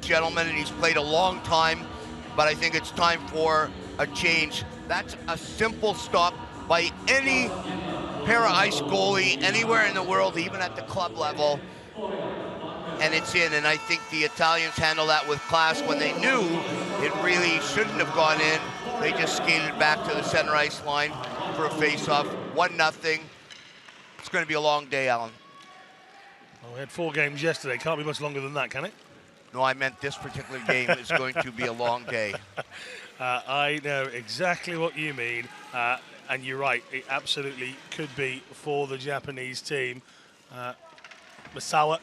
Gentleman, and he's played a long time, but I think it's time for a change. That's a simple stop by any para-ice goalie anywhere in the world, even at the club level, and it's in. And I think the Italians handle that with class. When they knew it really shouldn't have gone in, they just skated back to the center ice line for a face-off. 1-0. It's going to be a long day, Alan. Well, we had 4 games yesterday. Can't be much longer than that, can it? No, I meant this particular game is going to be a long day. I know exactly what you mean, and you're right. It absolutely could be for the Japanese team. Misawa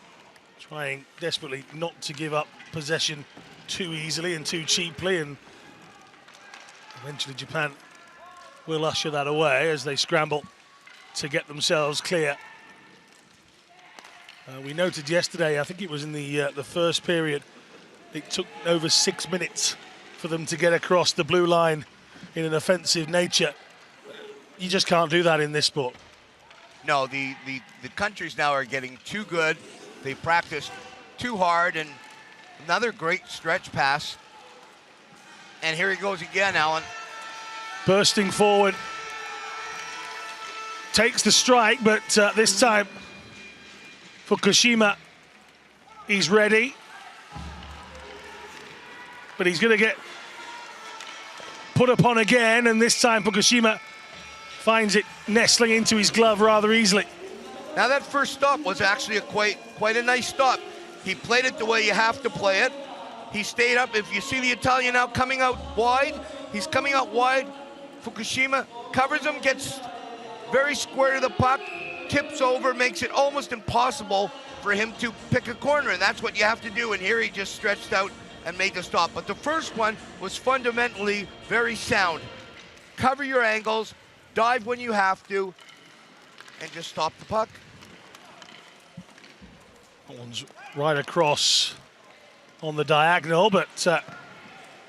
trying desperately not to give up possession too easily and too cheaply, and eventually Japan will usher that away as they scramble to get themselves clear. We noted yesterday, I think it was in the first period, it took over 6 minutes for them to get across the blue line in an offensive nature. You just can't do that in this sport. No, the countries now are getting too good. They practice too hard, and another great stretch pass. And here he goes again, Alan. Bursting forward. Takes the strike, but this time Fukushima, he's ready. But he's going to get put upon again, and this time Fukushima finds it nestling into his glove rather easily. Now that first stop was actually quite a nice stop. He played it the way you have to play it. He stayed up. If you see the Italian now coming out wide, he's coming out wide. Fukushima covers him, gets very square to the puck, tips over, makes it almost impossible for him to pick a corner, and that's what you have to do. And here he just stretched out and made the stop. But the first one was fundamentally very sound. Cover your angles, dive when you have to, and just stop the puck. That one's right across on the diagonal, but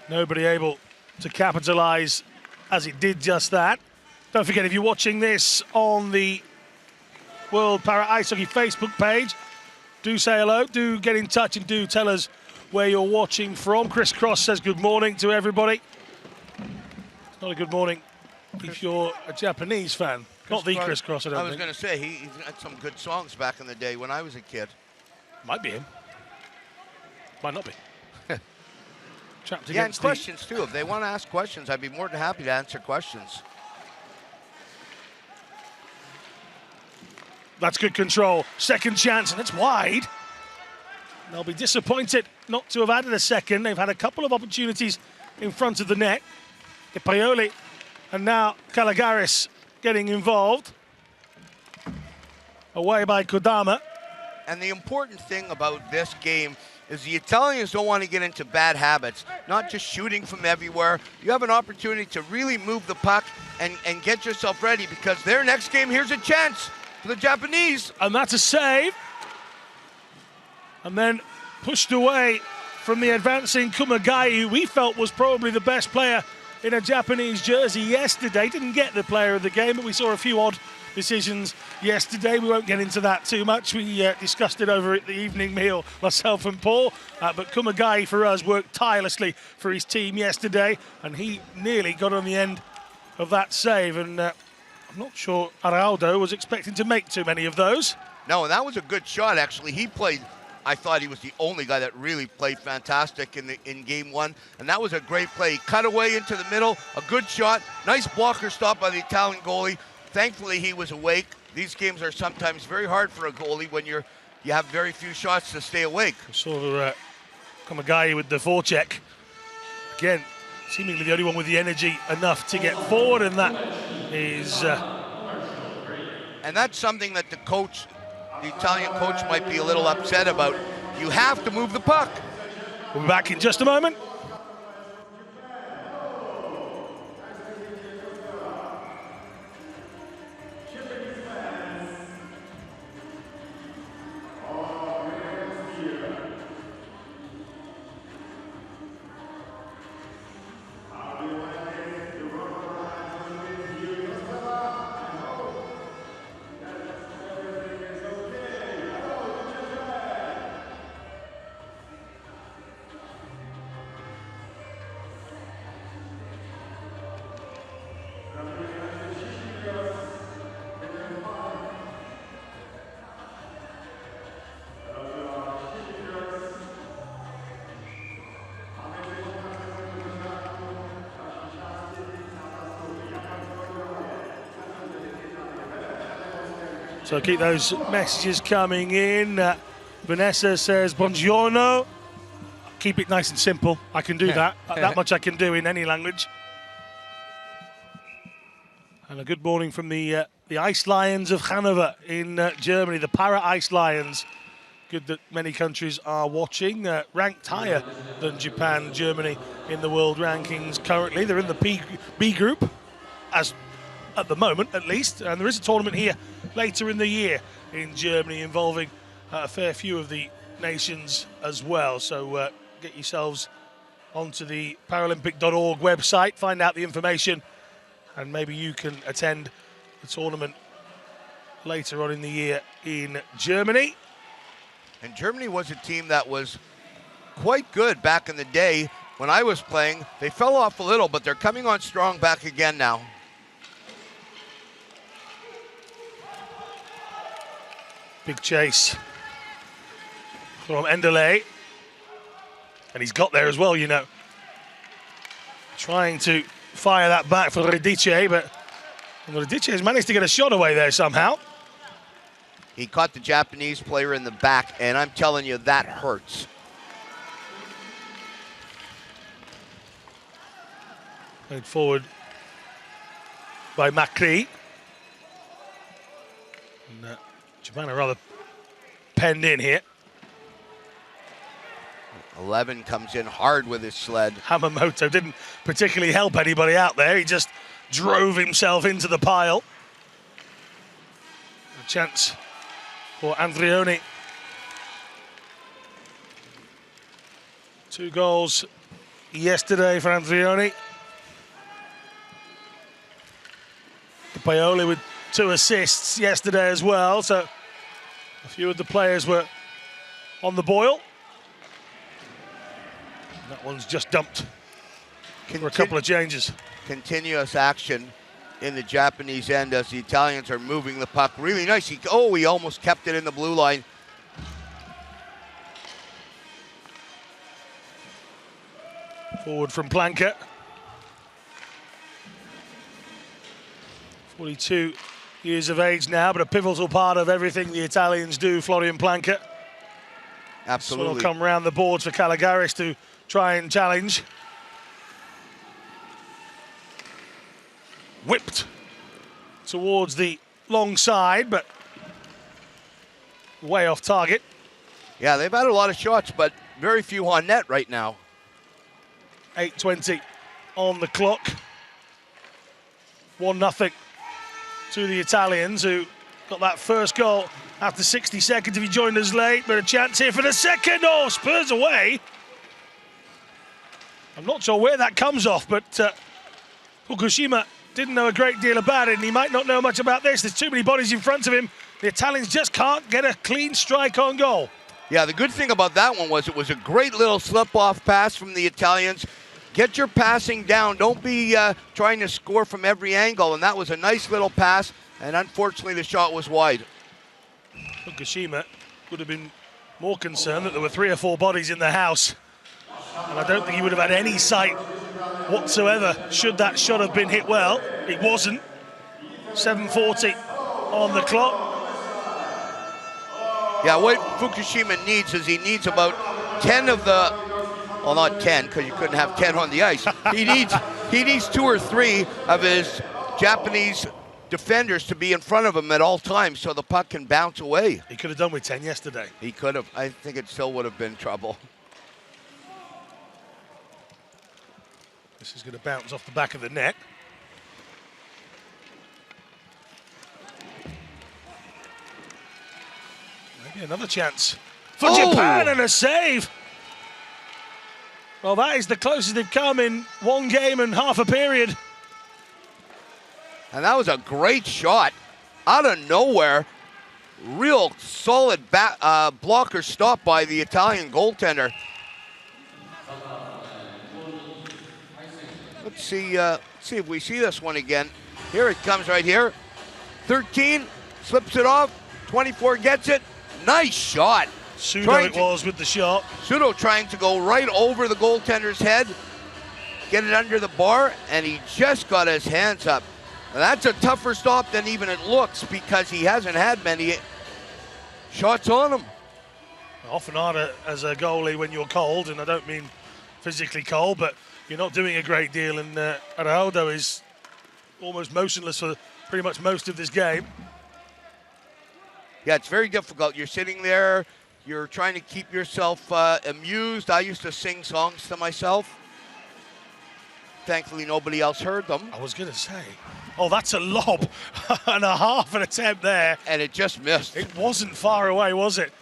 nobody able to capitalize as it did just that. Don't forget, if you're watching this on the World Para Ice Hockey Facebook page, do say hello, do get in touch and do tell us where you're watching from. Chris Cross says good morning to everybody. It's not a good morning if you're a Japanese fan. Not the Chris Cross, I don't think. I was going to say, he's had some good songs back in the day when I was a kid. Might be him. Might not be. Trapped Yeah, and against questions too. If they want to ask questions, I'd be more than happy to answer questions. That's good control. Second chance, and it's wide. They'll be disappointed not to have added a second. They've had a couple of opportunities in front of the net. Ipaoli and now Kalagaris getting involved. Away by Kodama. And the important thing about this game is the Italians don't want to get into bad habits, not just shooting from everywhere. You have an opportunity to really move the puck and get yourself ready, because their next game, here's a chance for the Japanese. And that's a save. And then pushed away from the advancing Kumagai, who we felt was probably the best player in a Japanese jersey yesterday. Didn't get the player of the game, but we saw a few odd decisions yesterday. We won't get into that too much. We discussed it over at the evening meal, myself and Paul. But Kumagai, for us, worked tirelessly for his team yesterday, and he nearly got on the end of that save. And I'm not sure Araldo was expecting to make too many of those. No, and that was a good shot, actually. He played, I thought he was the only guy that really played fantastic in game one, and that was a great play. He cut away into the middle, a good shot, nice blocker stop by the Italian goalie. Thankfully, he was awake. These games are sometimes very hard for a goalie when you have very few shots to stay awake. Saw Kumagai with the forecheck. Again, seemingly the only one with the energy enough to get forward, and that is... And that's something that the Italian coach might be a little upset about. You have to move the puck. We'll be back in just a moment. So keep those messages coming in. Vanessa says, buongiorno. Keep it nice and simple. I can do that. That much I can do in any language. And a good morning from the Ice Lions of Hanover in Germany, the Para Ice Lions. Good that many countries are watching. Ranked higher than Japan, Germany in the world rankings currently. They're in the B group, as at the moment at least. And there is a tournament here later in the year in Germany involving a fair few of the nations as well. So get yourselves onto the Paralympic.org website, find out the information, and maybe you can attend the tournament later on in the year in Germany. And Germany was a team that was quite good back in the day when I was playing. They fell off a little, but they're coming on strong back again now. Big chase from Endeley. And he's got there as well, you know. Trying to fire that back for Radice, but Radice has managed to get a shot away there somehow. He caught the Japanese player in the back, and I'm telling you, that hurts. Played forward by Macri. And, Japan are rather penned in here. 11 comes in hard with his sled. Hamamoto didn't particularly help anybody out there. He just drove himself into the pile. A chance for Andrioni. 2 goals yesterday for Andrioni. Paoli with 2 assists yesterday as well, so a few of the players were on the boil. That one's just dumped for a couple of changes. Continuous action in the Japanese end as the Italians are moving the puck really nice. He almost kept it in the blue line. Forward from Planka. 42 years of age now, but a pivotal part of everything the Italians do, Florian Planka. Absolutely. So will come round the boards for Caligaris to try and challenge. Whipped towards the long side, but way off target. Yeah, they've had a lot of shots, but very few on net right now. 8:20 on the clock. 1-0 to the Italians, who got that first goal after 60 seconds if he joined us late, but a chance here for the second. Oh, Spurs away. I'm not sure where that comes off, but Fukushima didn't know a great deal about it, and he might not know much about this. There's too many bodies in front of him. The Italians just can't get a clean strike on goal. Yeah, the good thing about that one was it was a great little slip-off pass from the Italians. Get your passing down. Don't be trying to score from every angle, and that was a nice little pass, and unfortunately the shot was wide. Fukushima would have been more concerned that there were 3 or 4 bodies in the house, and I don't think he would have had any sight whatsoever should that shot have been hit well. It wasn't. 7:40 on the clock. Yeah, what Fukushima needs is he needs about 10 of the, well, not 10 because you couldn't have 10 on the ice. He needs 2 or 3 of his Japanese defenders to be in front of him at all times so the puck can bounce away. He could have done with 10 yesterday. He could have. I think it still would have been trouble. This is going to bounce off the back of the net. Maybe another chance for Japan, and a save. Well, that is the closest they've come in 1 game and half a period. And that was a great shot out of nowhere. Real solid blocker stop by the Italian goaltender. Let's see if we see this one again. Here it comes right here. 13, slips it off. 24 gets it. Nice shot. Sudo it was with the shot. Sudo trying to go right over the goaltender's head, get it under the bar, and he just got his hands up. Now that's a tougher stop than even it looks because he hasn't had many shots on him. Often harder as a goalie when you're cold, and I don't mean physically cold, but you're not doing a great deal, and Araujo is almost motionless for pretty much most of this game. Yeah, it's very difficult. You're sitting there, you're trying to keep yourself amused. I used to sing songs to myself. Thankfully, nobody else heard them. I was going to say, oh, that's a lob and a half an attempt there. And it just missed. It wasn't far away, was it?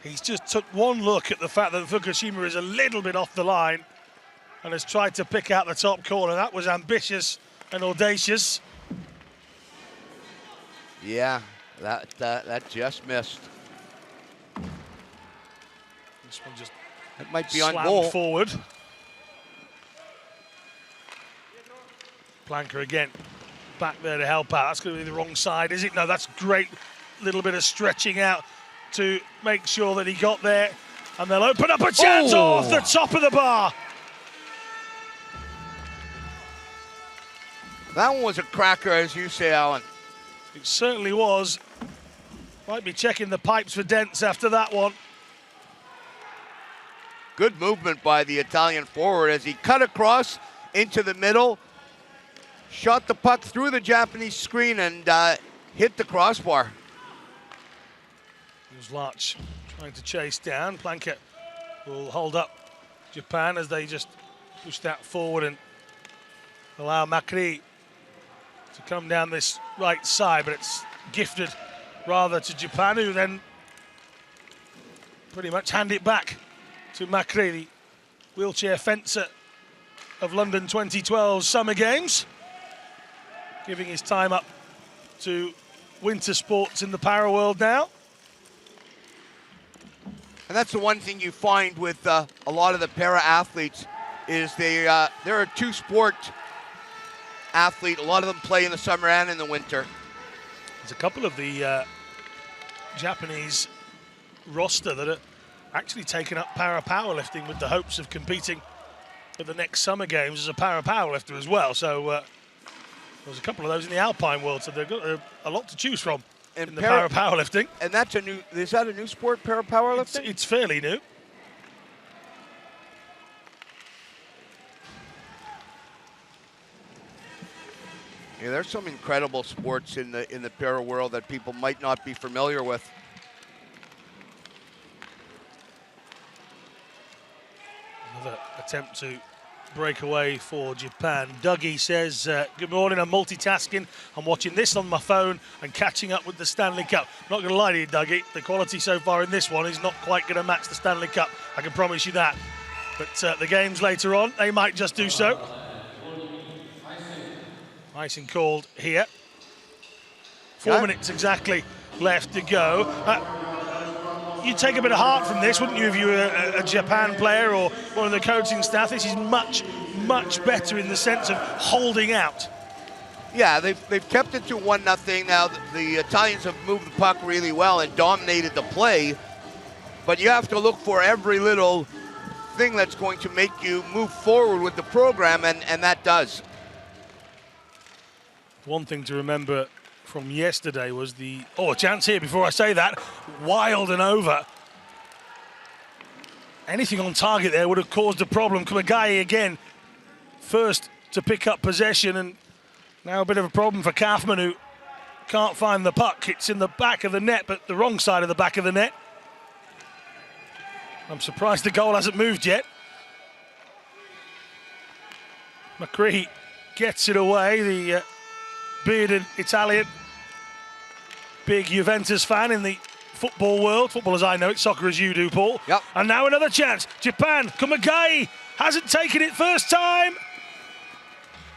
He's just took one look at the fact that Fukushima is a little bit off the line and has tried to pick out the top corner. That was ambitious and audacious. Yeah, that just missed. This one just it might be on goal. Forward. Planka again, back there to help out. That's going to be the wrong side, is it? No, that's great. Little bit of stretching out to make sure that he got there, and they'll open up a chance off the top of the bar. That one was a cracker, as you say, Alan. It certainly was. Might be checking the pipes for dents after that one. Good movement by the Italian forward as he cut across into the middle, shot the puck through the Japanese screen and hit the crossbar. It was Larch trying to chase down. Planka will hold up Japan as they just push that forward and allow Macri to come down this right side, but it's gifted rather to Japan, who then pretty much hand it back to Macri, the wheelchair fencer of London 2012 Summer Games, giving his time up to winter sports in the para world now. And that's the one thing you find with a lot of the para athletes is they're a two-sport athlete. A lot of them play in the summer and in the winter. There's a couple of the Japanese roster that are actually taking up para powerlifting with the hopes of competing at the next summer games as a para powerlifter as well. So there's a couple of those in the alpine world, so they've got a lot to choose from in the para powerlifting. And that's is that a new sport, para powerlifting? It's fairly new. Yeah, there's some incredible sports in the para world that people might not be familiar with. Another attempt to break away for Japan. Dougie says, good morning, I'm multitasking. I'm watching this on my phone and catching up with the Stanley Cup. Not going to lie to you, Dougie, the quality so far in this one is not quite going to match the Stanley Cup. I can promise you that. But the games later on, they might just do so. Icing called here. 4 minutes exactly left to go. You'd take a bit of heart from this, wouldn't you, if you were a Japan player or one of the coaching staff? This is much, much better in the sense of holding out. Yeah, they've kept it to 1-0. Now, the Italians have moved the puck really well and dominated the play. But you have to look for every little thing that's going to make you move forward with the program, and that does. One thing to remember from yesterday was a chance here before I say that. Wild and over. Anything on target there would have caused a problem. Kumagai again, first to pick up possession, and now a bit of a problem for Kaufman, who can't find the puck. It's in the back of the net, but the wrong side of the back of the net. I'm surprised the goal hasn't moved yet. McCree gets it away, the bearded Italian. Big Juventus fan in the football world. Football as I know it, soccer as you do, Paul. Yep. And now another chance. Japan, Kumagai hasn't taken it first time.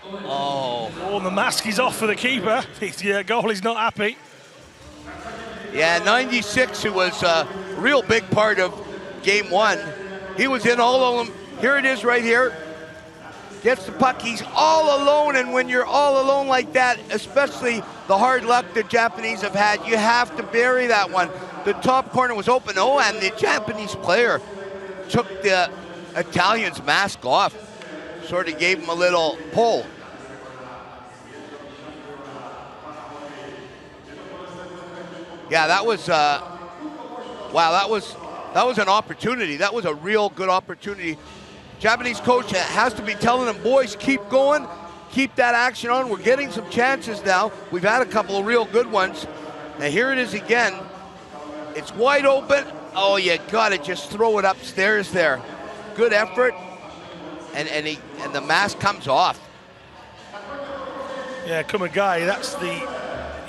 Oh, and the mask is off for the keeper. The goalie's not happy. Yeah, 96, who was a real big part of game one. He was in all of them. Here it is right here. Gets the puck, he's all alone, and when you're all alone like that, especially the hard luck the Japanese have had, you have to bury that one. The top corner was open, and the Japanese player took the Italian's mask off, sort of gave him a little pull. Yeah, that was, wow, that was an opportunity. That was a real good opportunity. Japanese coach has to be telling them, boys, keep going, keep that action on. We're getting some chances now. We've had a couple of real good ones. Now here it is again. It's wide open. Oh, you gotta just throw it upstairs there. Good effort, and the mask comes off. Yeah, Kumagai, that's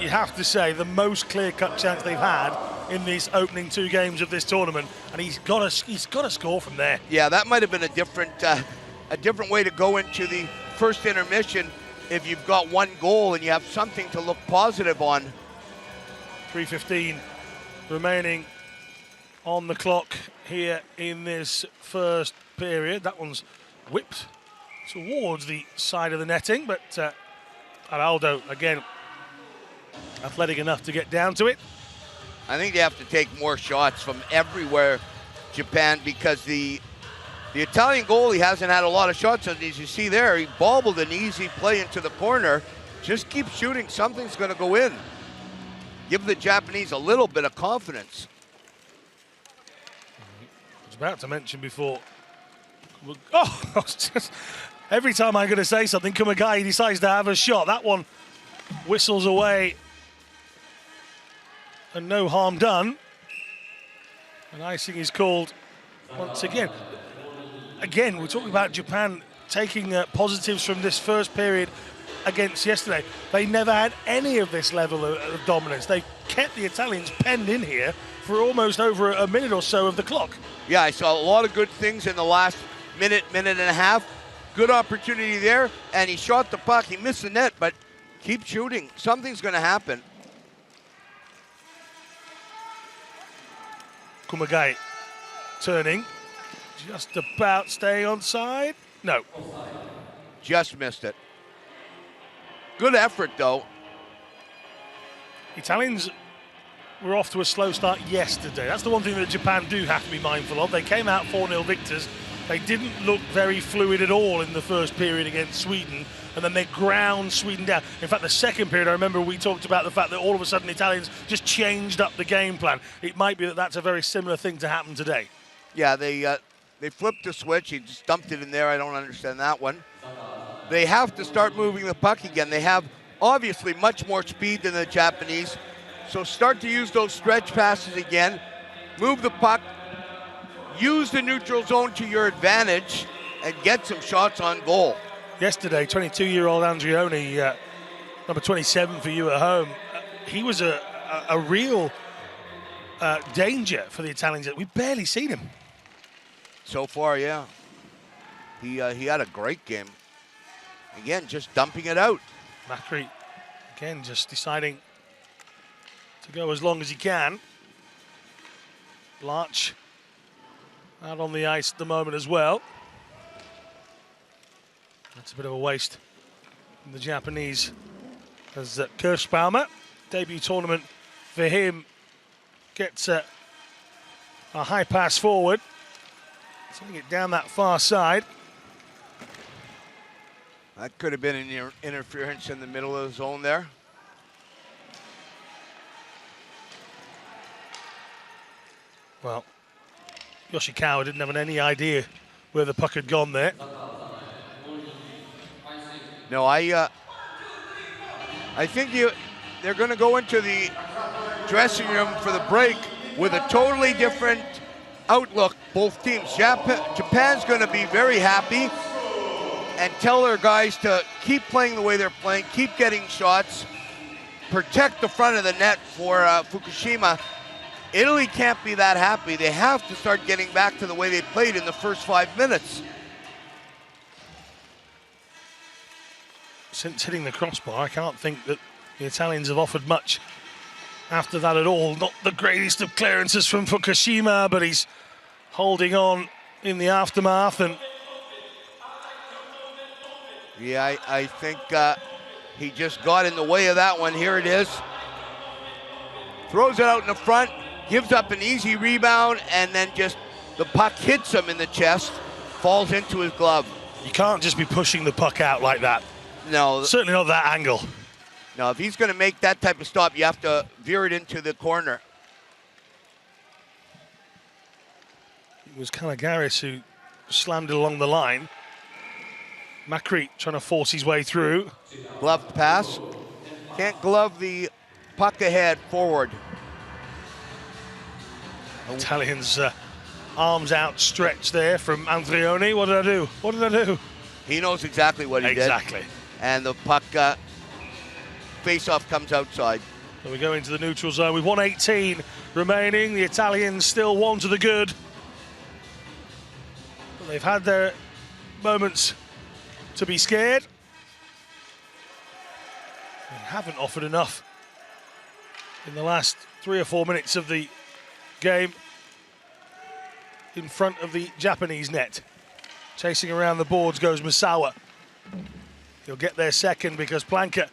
you have to say, the most clear-cut chance they've had in these opening two games of this tournament, and he's got to score from there. Yeah, that might have been a different way to go into the first intermission if you've got one goal and you have something to look positive on. 3:15 remaining on the clock here in this first period. That one's whipped towards the side of the netting, but Araldo again athletic enough to get down to it. I think they have to take more shots from everywhere, Japan, because the Italian goalie hasn't had a lot of shots. And as you see there, he bobbled an easy play into the corner. Just keep shooting, something's going to go in. Give the Japanese a little bit of confidence. I was about to mention before. Oh, every time I'm going to say something, Kumagai decides to have a shot. That one whistles away. And no harm done. And icing is called once again. Again, we're talking about Japan taking positives from this first period against yesterday. They never had any of this level of dominance. They kept the Italians penned in here for almost over a minute or so of the clock. Yeah, I saw a lot of good things in the last minute and a half. Good opportunity there, and he shot the puck. He missed the net, but Keep shooting. Something's going to happen. Kumagai turning, just about staying on side. No. Just missed it. Good effort, though. Italians were off to a slow start yesterday. That's the one thing that Japan do have to be mindful of. They came out 4-0 victors. They didn't look very fluid at all in the first period against Sweden, and then they ground Sweden down. In fact, the second period, I remember we talked about the fact that all of a sudden Italians just changed up the game plan. It might be that that's a very similar thing to happen today. Yeah, they flipped the switch. He just dumped it in there. I don't understand that one. They have to start moving the puck again. They have obviously much more speed than the Japanese. So start to use those stretch passes again. Move the puck. Use the neutral zone to your advantage and get some shots on goal. Yesterday, 22-year-old Andreoni, number 27 for you at home, he was a real danger for the Italians. We've barely seen him. So far, yeah. He had a great game. Again, just dumping it out. Macri, again, just deciding to go as long as he can. Blanche out on the ice at the moment as well. That's a bit of a waste from the Japanese. As Kirschbaumer, debut tournament for him, gets a high pass forward. Sending it down that far side. That could have been an interference in the middle of the zone there. Well, Yoshikawa didn't have any idea where the puck had gone there. No, I think they're going to go into the dressing room for the break with a totally different outlook, both teams. Japan's going to be very happy and tell their guys to keep playing the way they're playing, keep getting shots, protect the front of the net for Fukushima. Italy can't be that happy. They have to start getting back to the way they played in the first 5 minutes. Since hitting the crossbar, I can't think that the Italians have offered much after that at all. Not the greatest of clearances from Fukushima, but he's holding on in the aftermath. And yeah, I think he just got in the way of that one. Here it is. Throws it out in the front, gives up an easy rebound, and then just the puck hits him in the chest, falls into his glove. You can't just be pushing the puck out like that. No. Certainly not that angle. No, if he's going to make that type of stop, you have to veer it into the corner. It was Kalagaris who slammed it along the line. Macri trying to force his way through. Gloved pass. Can't glove the puck ahead forward. Italians arms outstretched there from Andreoni. What did I do? What did I do? He knows exactly what he did. Exactly. And the puck face-off comes outside. So we go into the neutral zone with 1:18 remaining. The Italians still one to the good. But they've had their moments to be scared. They haven't offered enough in the last 3 or 4 minutes of the game in front of the Japanese net. Chasing around the boards goes Misawa. He'll get there second because Planka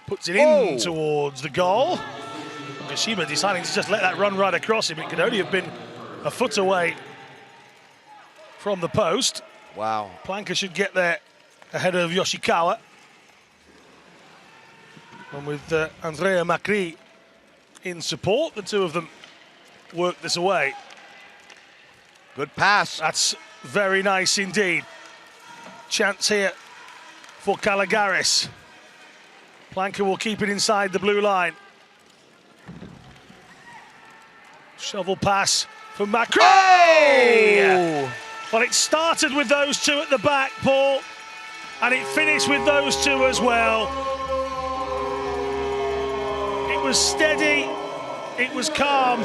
puts it in towards the goal. Fukushima deciding to just let that run right across him. It could only have been a foot away from the post. Wow. Planka should get there ahead of Yoshikawa. And with Andrea Macri in support, the two of them work this away. Good pass. That's very nice indeed. Chance here for Kalagaris. Planka will keep it inside the blue line. Shovel pass for Macri. Oh! Well, it started with those two at the back, Paul, and it finished with those two as well. It was steady, it was calm,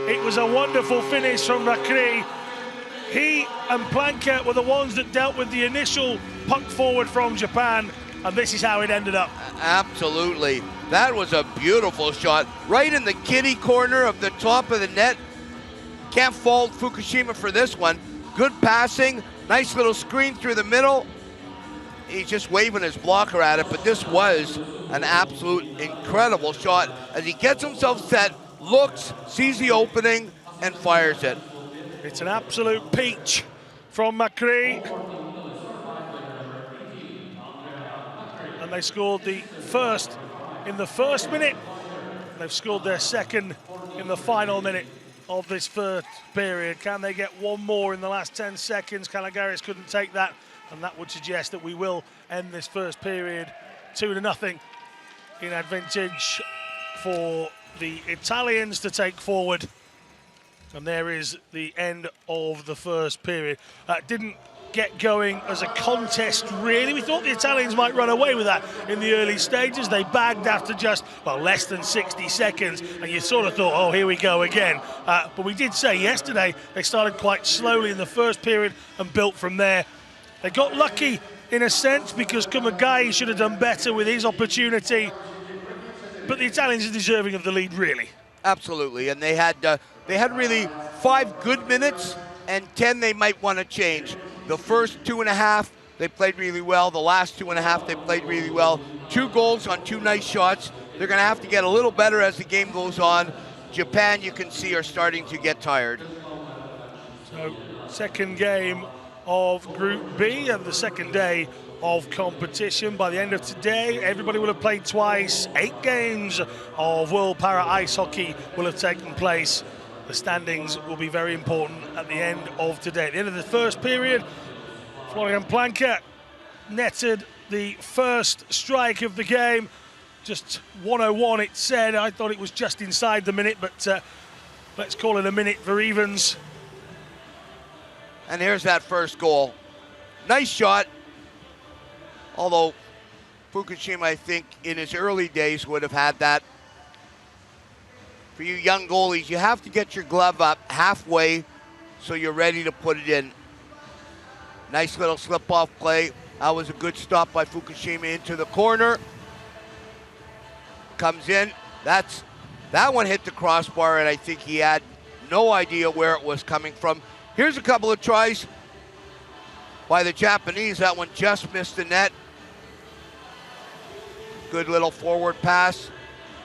it was a wonderful finish from Macri. He and Planka were the ones that dealt with the initial puck forward from Japan, and this is how it ended up. Absolutely. That was a beautiful shot. Right in the kitty corner of the top of the net. Can't fault Fukushima for this one. Good passing. Nice little screen through the middle. He's just waving his blocker at it, but this was an absolute incredible shot as he gets himself set, looks, sees the opening, and fires it. It's an absolute peach from McCree. And they scored the first in the first minute. They've scored their second in the final minute of this first period. Can they get one more in the last 10 seconds? Calagaris couldn't take that, and that would suggest that we will end this first period 2-0 in advantage for the Italians to take forward. And there is the end of the first period. Didn't get going as a contest, really. We thought the Italians might run away with that in the early stages. They bagged after just, well, less than 60 seconds, and you sort of thought, oh, here we go again. But we did say yesterday they started quite slowly in the first period and built from there. They got lucky in a sense because Kumagai should have done better with his opportunity, but the Italians are deserving of the lead, really. Absolutely, and they had really 5 good minutes and 10 they might want to change. The first 2.5, they played really well. The last 2.5, they played really well. 2 goals on 2 nice shots. They're going to have to get a little better as the game goes on. Japan, you can see, are starting to get tired. So, second game of Group B and the second day of competition. By the end of today, everybody will have played twice. 8 games of World Para Ice Hockey will have taken place. The standings will be very important at the end of today. At the end of the first period, Florian Planka netted the first strike of the game. Just 101 it said. I thought it was just inside the minute, but let's call it a minute for evens. And here's that first goal. Nice shot. Although Fukushima, I think, in his early days would have had that. For you young goalies, you have to get your glove up halfway so you're ready to put it in. Nice little slip-off play. That was a good stop by Fukushima into the corner. Comes in. That one hit the crossbar, and I think he had no idea where it was coming from. Here's a couple of tries by the Japanese. That one just missed the net. Good little forward pass.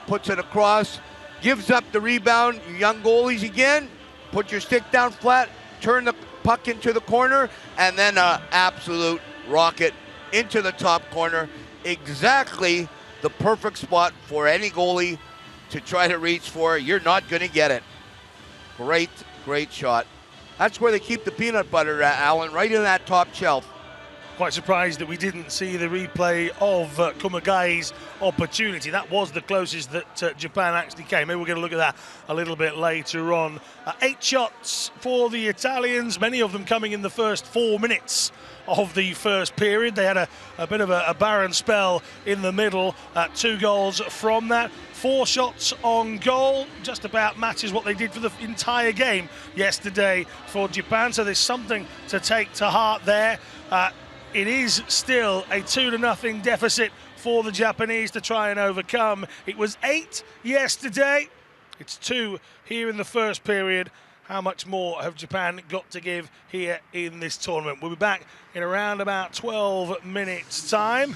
Puts it across. Gives up the rebound. You young goalies again. Put your stick down flat. Turn the puck into the corner. And then an absolute rocket into the top corner. Exactly the perfect spot for any goalie to try to reach for. You're not going to get it. Great, great shot. That's where they keep the peanut butter, Alan, right in that top shelf. Quite surprised that we didn't see the replay of Kumagai's opportunity. That was the closest that Japan actually came. Maybe we're going to look at that a little bit later on. 8 shots for the Italians, many of them coming in the first 4 minutes of the first period. They had a bit of a barren spell in the middle. 2 goals from that. 4 shots on goal, just about matches what they did for the entire game yesterday for Japan. So there's something to take to heart there. It is still a 2-0 deficit for the Japanese to try and overcome. It was 8 yesterday. It's 2 here in the first period. How much more have Japan got to give here in this tournament? We'll be back in around about 12 minutes' time.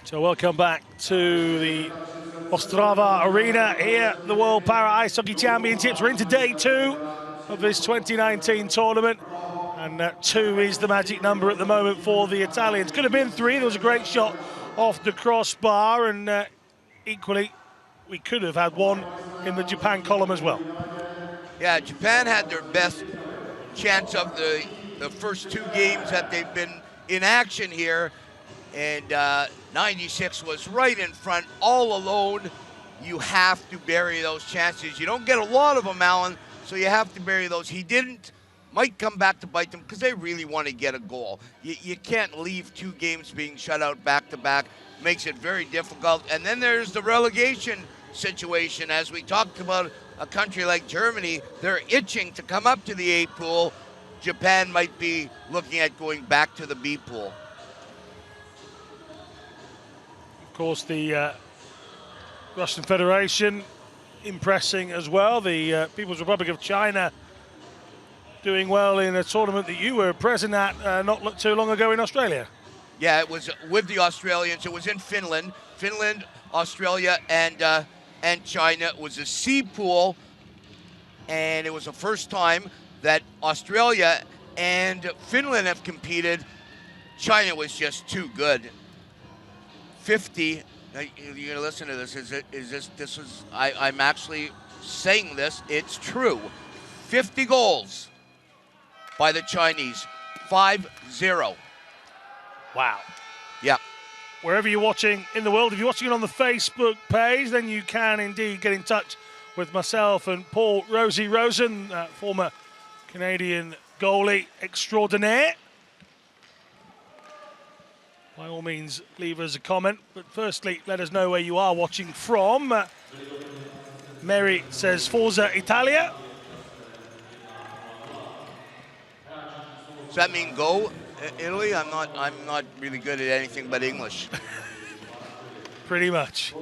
So welcome back to the Ostrava Arena here, the World Para Ice Hockey Championships. We're into day 2 of this 2019 tournament, and 2 is the magic number at the moment for the Italians. Could have been 3. There was a great shot off the crossbar, and equally, we could have had 1 in the Japan column as well. Yeah, Japan had their best chance of the first 2 games that they've been in action here, and 96 was right in front, all alone. You have to bury those chances. You don't get a lot of them, Alan, so you have to bury those. He didn't. Might come back to bite them because they really want to get a goal. You can't leave 2 games being shut out back-to-back. Makes it very difficult. And then there's the relegation situation. As we talked about, a country like Germany, they're itching to come up to the A pool. Japan might be looking at going back to the B pool. Of course, the Russian Federation impressing as well. The People's Republic of China doing well in a tournament that you were present at not too long ago in Australia. Yeah, it was with the Australians. It was in Finland, Australia, and China. It was a C pool, and it was the first time that Australia and Finland have competed. China was just too good. 50. You're gonna listen to this. I'm actually saying this. It's true. 50 goals by the Chinese. 5-0. Wow. Yeah. Wherever you're watching in the world, if you're watching it on the Facebook page, then you can indeed get in touch with myself and Paul Rosie Rosen, former Canadian goalie extraordinaire. By all means, leave us a comment. But firstly, let us know where you are watching from. Mary says, Forza Italia. Does that mean go, Italy? I'm not really good at anything but English. Pretty much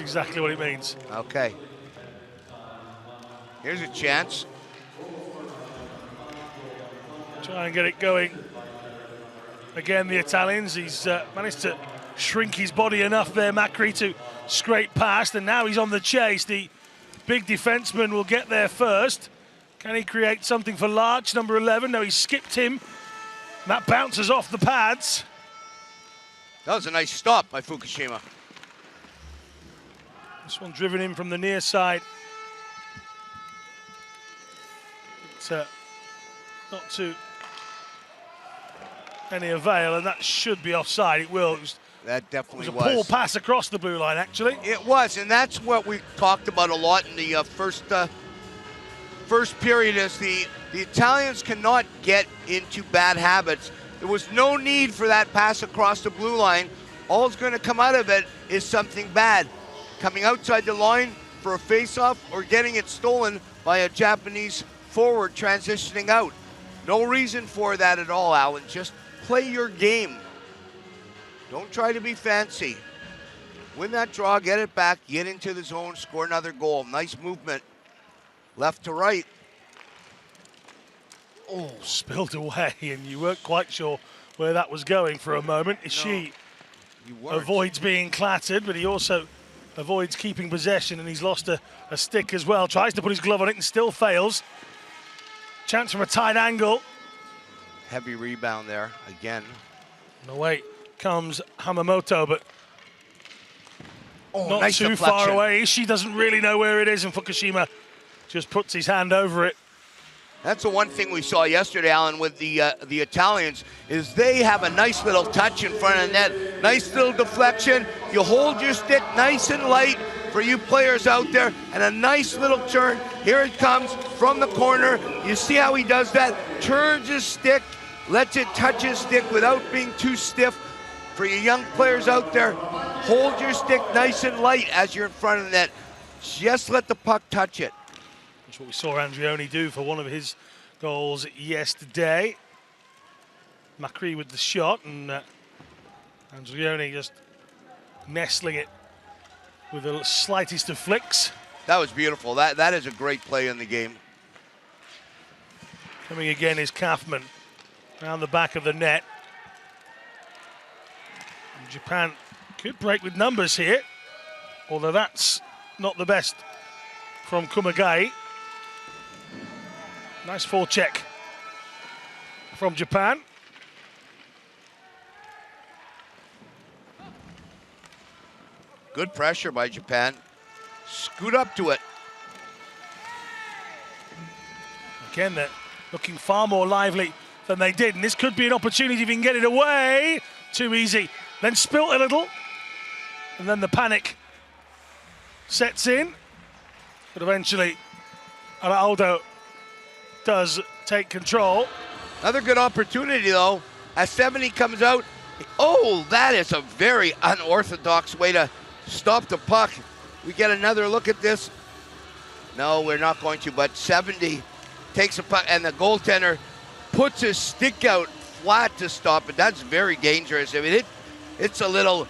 exactly what it means. Okay. Here's a chance. Try and get it going. Again, the Italians, he's managed to shrink his body enough there, Macri, to scrape past, and now he's on the chase. The big defenseman will get there first. Can he create something for Larch, number 11? No, he skipped him. That bounces off the pads. That was a nice stop by Fukushima. This one driven in from the near side. It's not to any avail, and that should be offside. It will. That definitely was a poor pass across the blue line, actually. It was, and that's what we talked about a lot in the first period. Is the Italians cannot get into bad habits. There was no need for that pass across the blue line. All that's going to come out of it is something bad, coming outside the line for a face-off or getting it stolen by a Japanese forward transitioning out. No reason for that at all, Alan. Just play your game. Don't try to be fancy. Win that draw, get it back, get into the zone, score another goal. Nice movement, left to right. Oh, spilled away, and you weren't quite sure where that was going for a moment. Ishii avoids being clattered, but he also avoids keeping possession, and he's lost a stick as well. Tries to put his glove on it and still fails. Chance from a tight angle. Heavy rebound there again. Away comes Hamamoto, but not nice too deflection. far away. Ishii doesn't really know where it is, and Fukushima just puts his hand over it. That's the one thing we saw yesterday, Alan, with the Italians, is they have a nice little touch in front of the net. Nice little deflection. You hold your stick nice and light for you players out there, and a nice little turn. Here it comes from the corner. You see how he does that? Turns his stick, lets it touch his stick without being too stiff. For you young players out there, hold your stick nice and light as you're in front of the net. Just let the puck touch it. That's what we saw Andrioni do for one of his goals yesterday. Macri with the shot, and Andrioni just nestling it with the slightest of flicks. That was beautiful. That is a great play in the game. Coming again is Kaufman around the back of the net. And Japan Could break with numbers here, although that's not the best from Kumagai. Nice forecheck from Japan. Good pressure by Japan. Scoot up to it. Again, they're looking far more lively than they did, and this could be an opportunity if you can get it away. Too easy. Then spilt a little, and then the panic sets in. But eventually, Araldo does take control. Another good opportunity, though. As 70 comes out, oh, that is a very unorthodox way to stop the puck. We get another look at this. No, we're not going to, but 70 takes a puck, and the goaltender puts his stick out flat to stop it. That's very dangerous. I mean, it's a little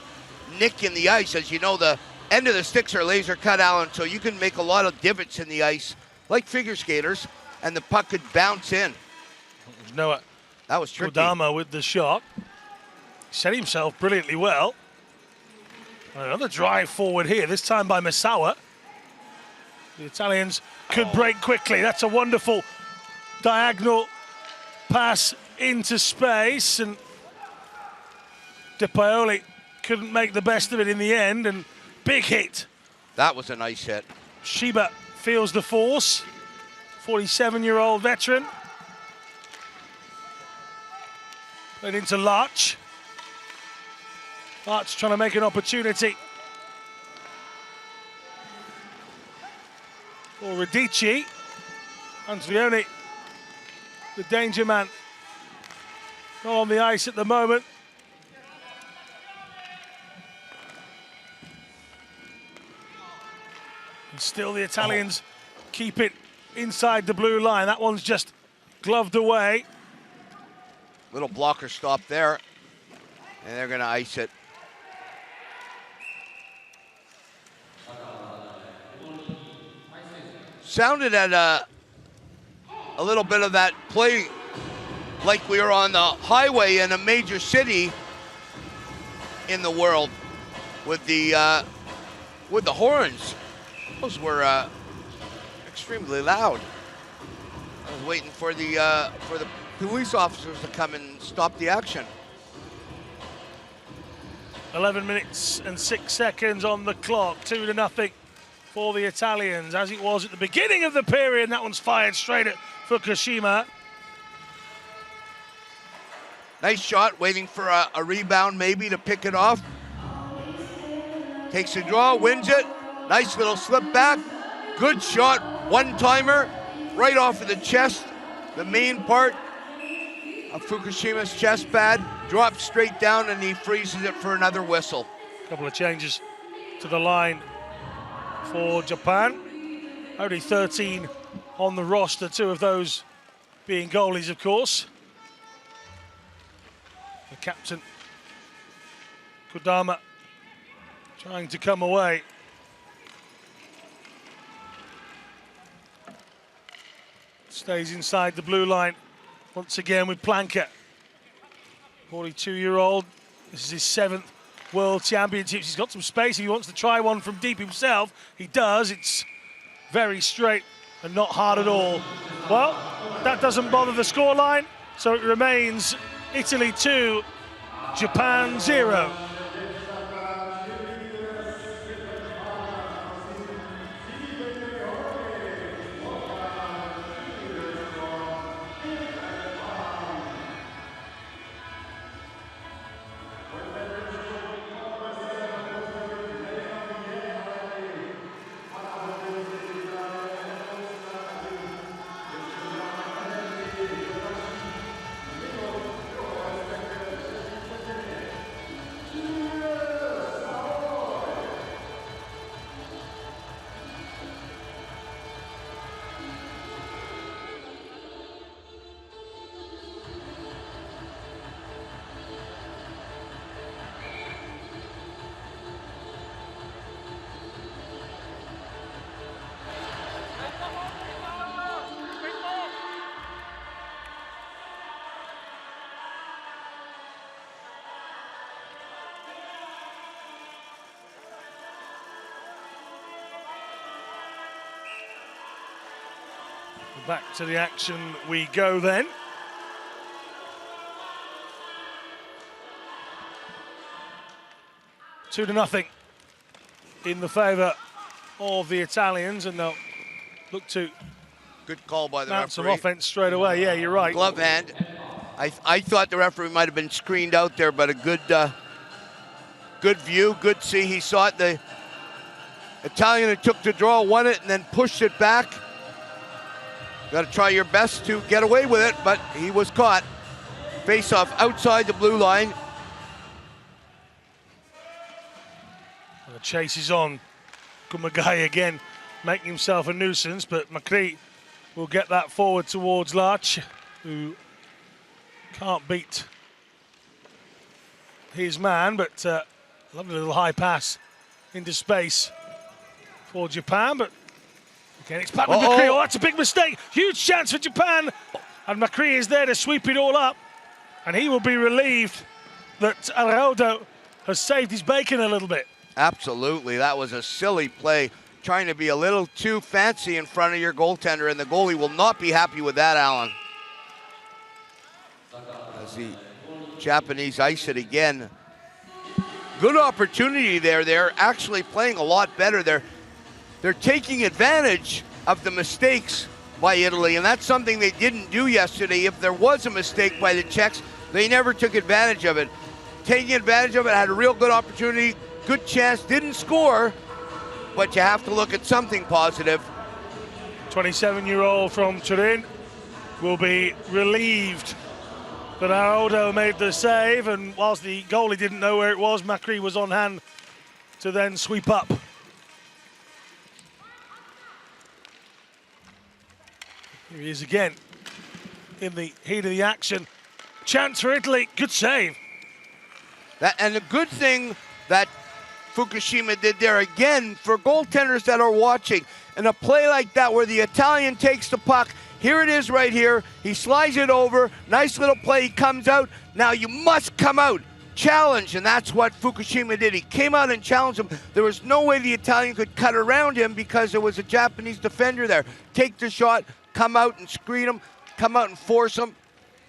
nick in the ice. As you know, the end of the sticks are laser cut, Alan, so you can make a lot of divots in the ice, like figure skaters, and the puck could bounce in. Noah, that was tricky. Kodama with the shot. Set himself brilliantly well. Another drive forward here, this time by Misawa. The Italians could break quickly. That's a wonderful diagonal pass into space, and De Paoli couldn't make the best of it in the end, and big hit. That was a nice hit. Shiba feels the force. 47-year-old veteran. Played into Larch. Larch trying to make an opportunity for Radici. Anzlioni, the danger man, not on the ice at the moment. And still the Italians keep it inside the blue line. That one's just gloved away. Little blocker stop there, and they're going to ice it. Sounded at a little bit of that play like we were on the highway in a major city in the world with the horns. Those were extremely loud. I was waiting for the police officers to come and stop the action. 11 minutes and 6 seconds on the clock, 2-0 for the Italians, as it was at the beginning of the period. And that one's fired straight at Fukushima. Nice shot, waiting for a rebound maybe to pick it off. Takes a draw, wins it. Nice little slip back. Good shot, one-timer, right off of the chest, the main part of Fukushima's chest pad. Drops straight down, and he freezes it for another whistle. A couple of changes to the line for Japan. Only 13 on the roster, 2 of those being goalies, of course. The captain, Kodama, trying to come away. Stays inside the blue line once again with Planka. 42-year-old. This is his 7th World Championships. He's got some space if he wants to try one from deep himself. He does. It's very straight and not hard at all. Well, that doesn't bother the scoreline, so it remains Italy 2, Japan 0. Back to the action we go then. Two to nothing in the favour of the Italians, and they'll look to Good call by the mount some referee. offence straight away. Yeah, you're right. Glove hand. I thought the referee might have been screened out there, but a good view, good see. He saw it. The Italian who took the draw won it and then pushed it back. Got to try your best to get away with it, but he was caught. Face off outside the blue line. And the chase is on. Kumagai again making himself a nuisance, but McCree will get that forward towards Larch, who can't beat his man, but lovely little high pass into space for Japan, but again it's back with McCree. Oh, that's a big mistake. Huge chance for Japan, and McCree is there to sweep it all up, and he will be relieved that Araudo has saved his bacon a little bit. Absolutely, that was a silly play, trying to be a little too fancy in front of your goaltender, and the goalie will not be happy with that, Alan. As the Japanese ice it again. Good opportunity there. They're actually playing a lot better. They're taking advantage of the mistakes by Italy, and that's something they didn't do yesterday. If there was a mistake by the Czechs, they never took advantage of it. Taking advantage of it, had a real good opportunity, good chance, didn't score, but you have to look at something positive. 27-year-old from Turin will be relieved that Araudo made the save, and whilst the goalie didn't know where it was, McCree was on hand to then sweep up. Here he is again in the heat of the action. Chance for Italy, good save. And the good thing that Fukushima did there again, for goaltenders that are watching, in a play like that where the Italian takes the puck, here it is right here, he slides it over, nice little play, he comes out, now you must come out, challenge, and that's what Fukushima did. He came out and challenged him. There was no way the Italian could cut around him because there was a Japanese defender there. Take the shot, come out and screen him, come out and force him.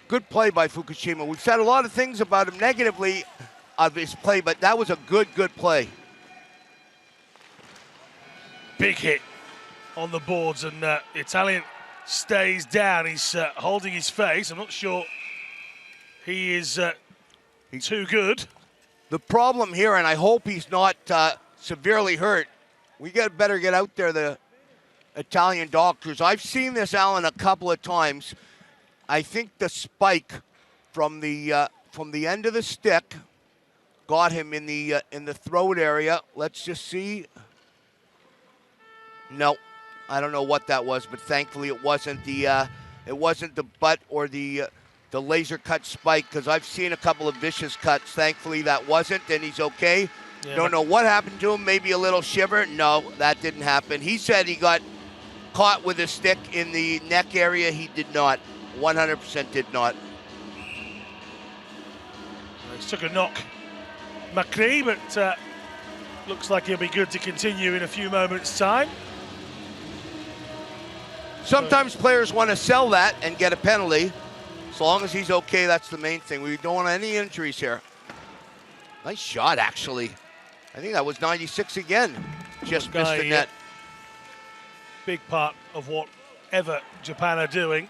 Good play by Fukushima. We've said a lot of things about him negatively of his play, but that was a good play. Big hit on the boards, and Italian stays down. He's holding his face. I'm not sure he is too good. The problem here, and I hope he's not severely hurt, we better get out there, the Italian doctors. I've seen this, Alan, a couple of times. I think the spike from the end of the stick got him in the throat area. Let's just see. No, I don't know what that was, but thankfully it wasn't the butt or the laser cut spike, because I've seen a couple of vicious cuts. Thankfully that wasn't, and he's okay. Yeah, don't know what happened to him. Maybe a little shiver. No, that didn't happen. He said he got caught with a stick in the neck area. He did not. 100% did not. He took a knock, McCree, but looks like he'll be good to continue in a few moments' time. Sometimes players want to sell that and get a penalty. As long as he's okay, that's the main thing. We don't want any injuries here. Nice shot, actually. I think that was 96 again. Just missed the net. Big part of whatever Japan are doing.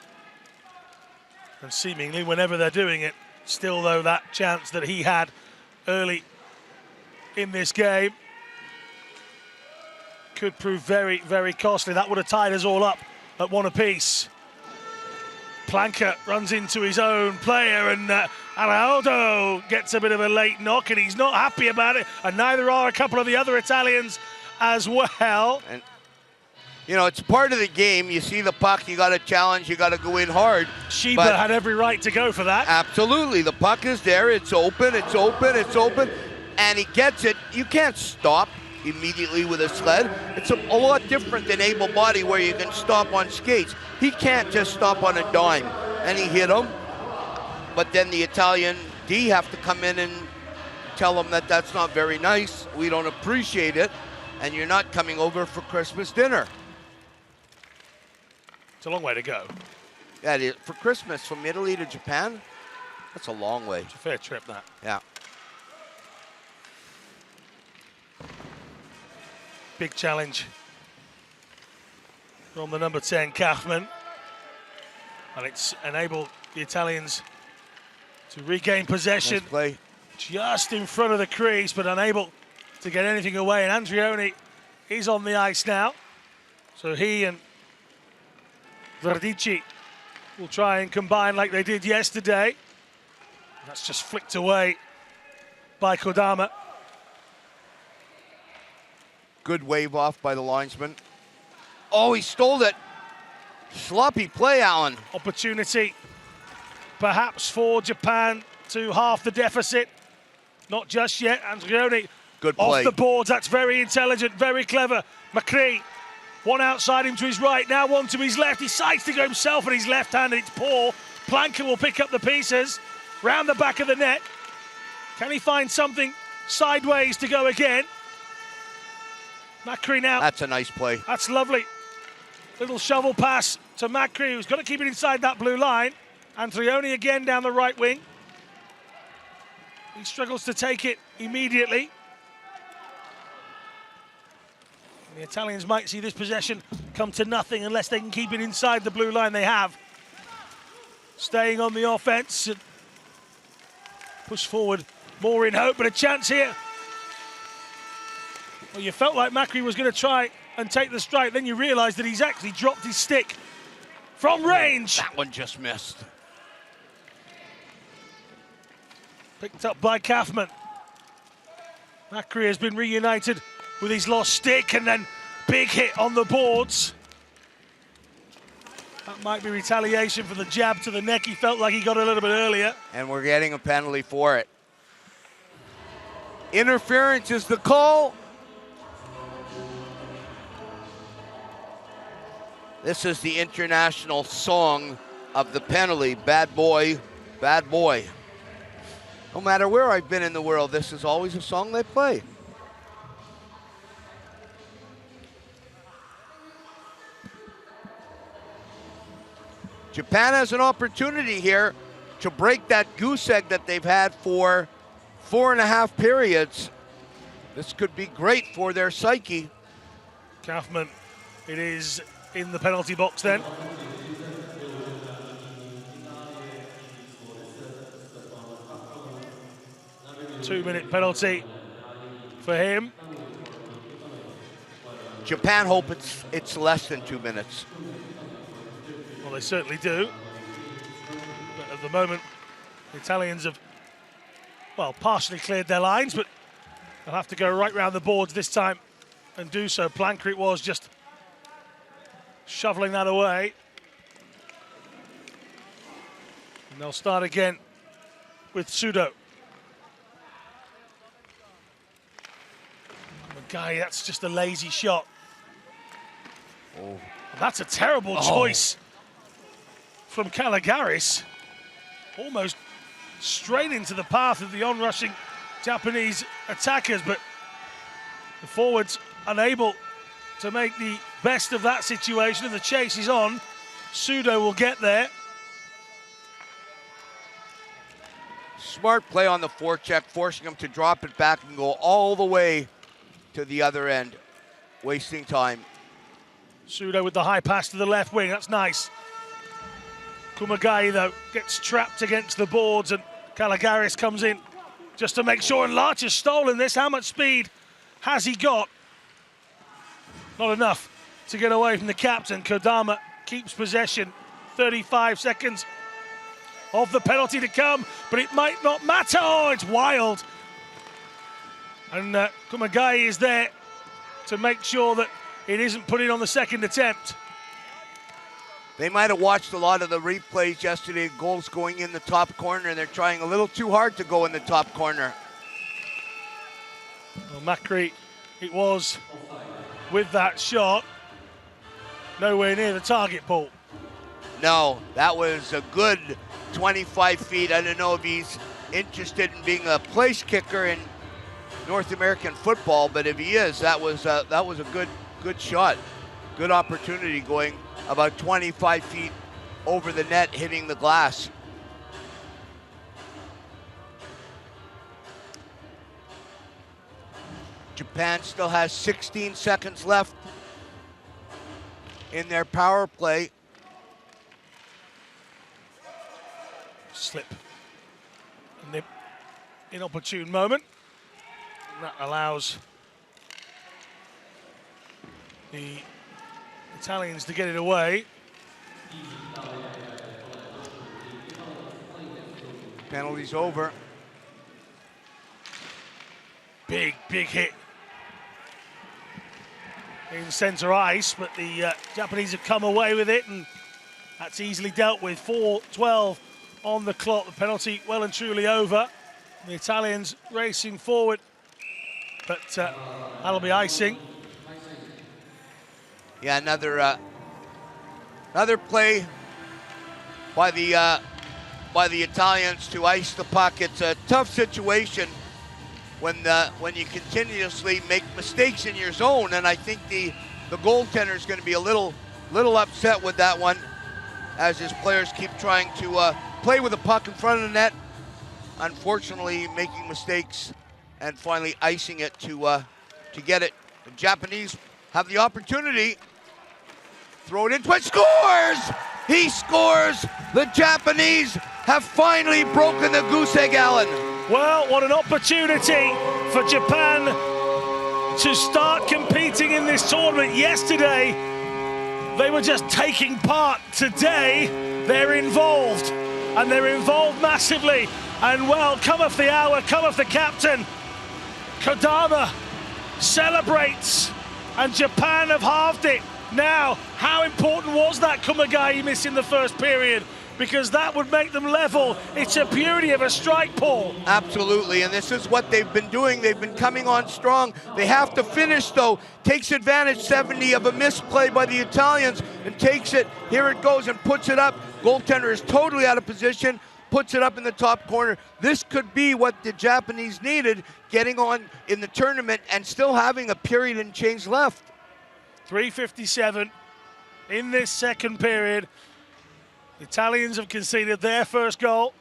And seemingly whenever they're doing it, still though that chance that he had early in this game could prove very, very costly. That would have tied us all up at one apiece. Planka runs into his own player, and Araudo gets a bit of a late knock, and he's not happy about it, and neither are a couple of the other Italians as well. And you know, it's part of the game. You see the puck, you got to challenge, you got to go in hard. Shiba had every right to go for that. Absolutely. The puck is there. It's open, it's open, it's open. And he gets it. You can't stop immediately with a sled. It's a lot different than able body where you can stop on skates. He can't just stop on a dime. And he hit him. But then the Italian D have to come in and tell him that that's not very nice. We don't appreciate it. And you're not coming over for Christmas dinner. a long way to go. Yeah, it is. For Christmas from Italy to Japan, that's a long way. It's a fair trip, that. Yeah. Big challenge from the number 10, Kaufman. And it's enabled the Italians to regain possession. Nice play. Just in front of the crease, but unable to get anything away. And Andrioni is on the ice now. So he and Verdici will try and combine like they did yesterday. That's just flicked away by Kodama. Good wave off by the linesman. Oh, he stole it. Sloppy play, Alan. Opportunity perhaps for Japan to half the deficit. Not just yet. Andrioni Good play. off the boards. That's very intelligent, very clever. McCree, one outside him to his right, now one to his left. He decides to go himself and he's left-handed. It's poor. Planka will pick up the pieces. Round the back of the net. Can he find something sideways to go again? McCree now. That's a nice play. That's lovely. Little shovel pass to McCree, who's got to keep it inside that blue line. Andrioni again down the right wing. He struggles to take it immediately. The Italians might see this possession come to nothing unless they can keep it inside the blue line they have. Staying on the offense. And push forward more in hope, but a chance here. Well, you felt like McCree was going to try and take the strike, then you realise that he's actually dropped his stick from range. That one just missed. Picked up by Kaufman. McCree has been reunited with his lost stick, and then big hit on the boards. That might be retaliation for the jab to the neck he felt like he got a little bit earlier. And we're getting a penalty for it. Interference is the call. This is the international song of the penalty, Bad Boy, Bad Boy. No matter where I've been in the world, this is always a song they play. Japan has an opportunity here to break that goose egg that they've had for 4.5 periods. This could be great for their psyche. Kaufman, it is in the penalty box then. Two-minute penalty for him. Japan hope it's less than 2 minutes. Well, they certainly do. But at the moment, the Italians have, well, partially cleared their lines, but they'll have to go right round the boards this time and do so. Planka it was, just shoveling that away. And they'll start again with Sudo. Guy, that's just a lazy shot. Oh. That's a terrible choice from Calagaris. Almost straight into the path of the onrushing Japanese attackers, but the forwards unable to make the best of that situation, and the chase is on. Sudo will get there. Smart play on the forecheck, forcing him to drop it back and go all the way to the other end, wasting time. Sudo with the high pass to the left wing, that's nice. Kumagai, though, gets trapped against the boards, and Calagaris comes in just to make sure, and Larch has stolen this. How much speed has he got? Not enough to get away from the captain. Kodama keeps possession. 35 seconds of the penalty to come, but it might not matter. Oh, it's wild. And Kumagai is there to make sure that it isn't put in on the second attempt. They might have watched a lot of the replays yesterday, goals going in the top corner, and they're trying a little too hard to go in the top corner. Well, McCree, it was with that shot, nowhere near the target, Paul. No, that was a good 25 feet. I don't know if he's interested in being a place kicker in North American football, but if he is, that was a good shot. Good opportunity going about 25 feet over the net, hitting the glass. Japan still has 16 seconds left in their power play. Slip. An inopportune moment. And that allows the Italians to get it away. Penalty's over. Big hit in center ice, but the Japanese have come away with it, and that's easily dealt with. 4:12 on the clock. The penalty well and truly over. The Italians racing forward, but that'll be icing. Yeah, another play by the Italians to ice the puck. It's a tough situation when you continuously make mistakes in your zone, and I think the goaltender is going to be a little upset with that one, as his players keep trying to play with the puck in front of the net. Unfortunately, making mistakes and finally icing it to get it. The Japanese have the opportunity. Throw it into it. Scores! He scores! The Japanese have finally broken the goose egg, Alan. Well, what an opportunity for Japan to start competing in this tournament. Yesterday, they were just taking part. Today, they're involved, and they're involved massively. And well, cometh the hour, cometh the captain. Kodama celebrates, and Japan have halved it. Now, how important was that Kumagai miss in the first period? Because that would make them level. It's a beauty of a strike, Paul. Absolutely, and this is what they've been doing. They've been coming on strong. They have to finish, though. Takes advantage, 70, of a misplay by the Italians, and takes it. Here it goes and puts it up. Goaltender is totally out of position, puts it up in the top corner. This could be what the Japanese needed, getting on in the tournament and still having a period and change left. 3:57 in this second period. The Italians have conceded their first goal.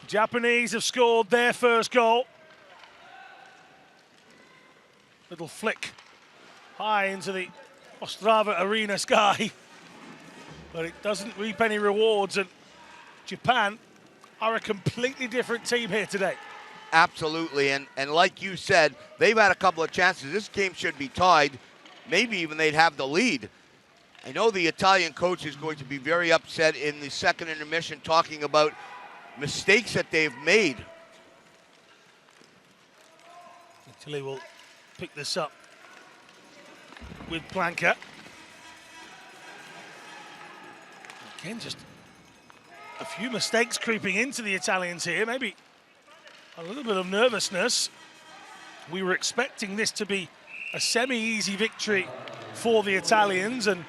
The Japanese have scored their first goal. Little flick high into the Ostrava arena sky, but it doesn't reap any rewards, and Japan are a completely different team here today. Absolutely, and like you said, they've had a couple of chances. This game should be tied. Maybe even they'd have the lead. I know the Italian coach is going to be very upset in the second intermission, talking about mistakes that they've made. Italy will pick this up with Planka. Again, just a few mistakes creeping into the Italians here. Maybe a little bit of nervousness. We were expecting this to be a semi-easy victory for the Italians, and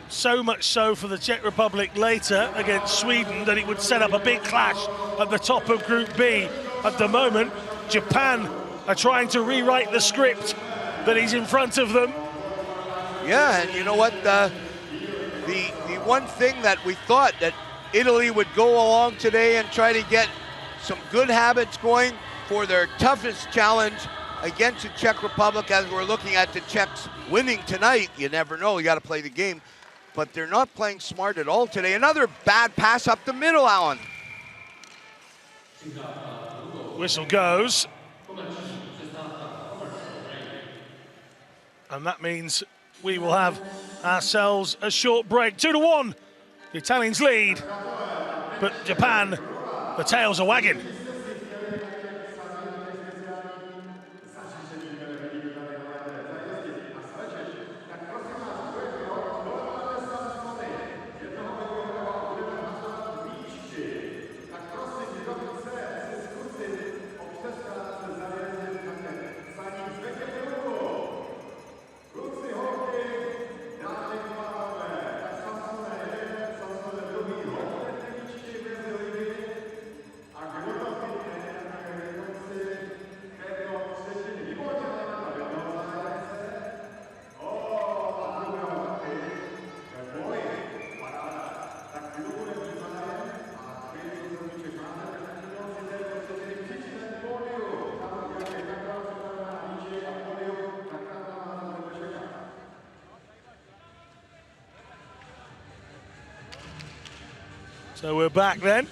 so much so for the Czech Republic later against Sweden that it would set up a big clash at the top of Group B. At the moment, Japan are trying to rewrite the script that is in front of them. Yeah, and you know what? The one thing that we thought that Italy would go along today and try to get some good habits going for their toughest challenge against the Czech Republic, as we're looking at the Czechs winning tonight. You never know, you got to play the game. But they're not playing smart at all today. Another bad pass up the middle, Alan. Whistle goes. And that means we will have ourselves a short break. 2-1, the Italians lead. But Japan, the tails are wagging. So we're back then.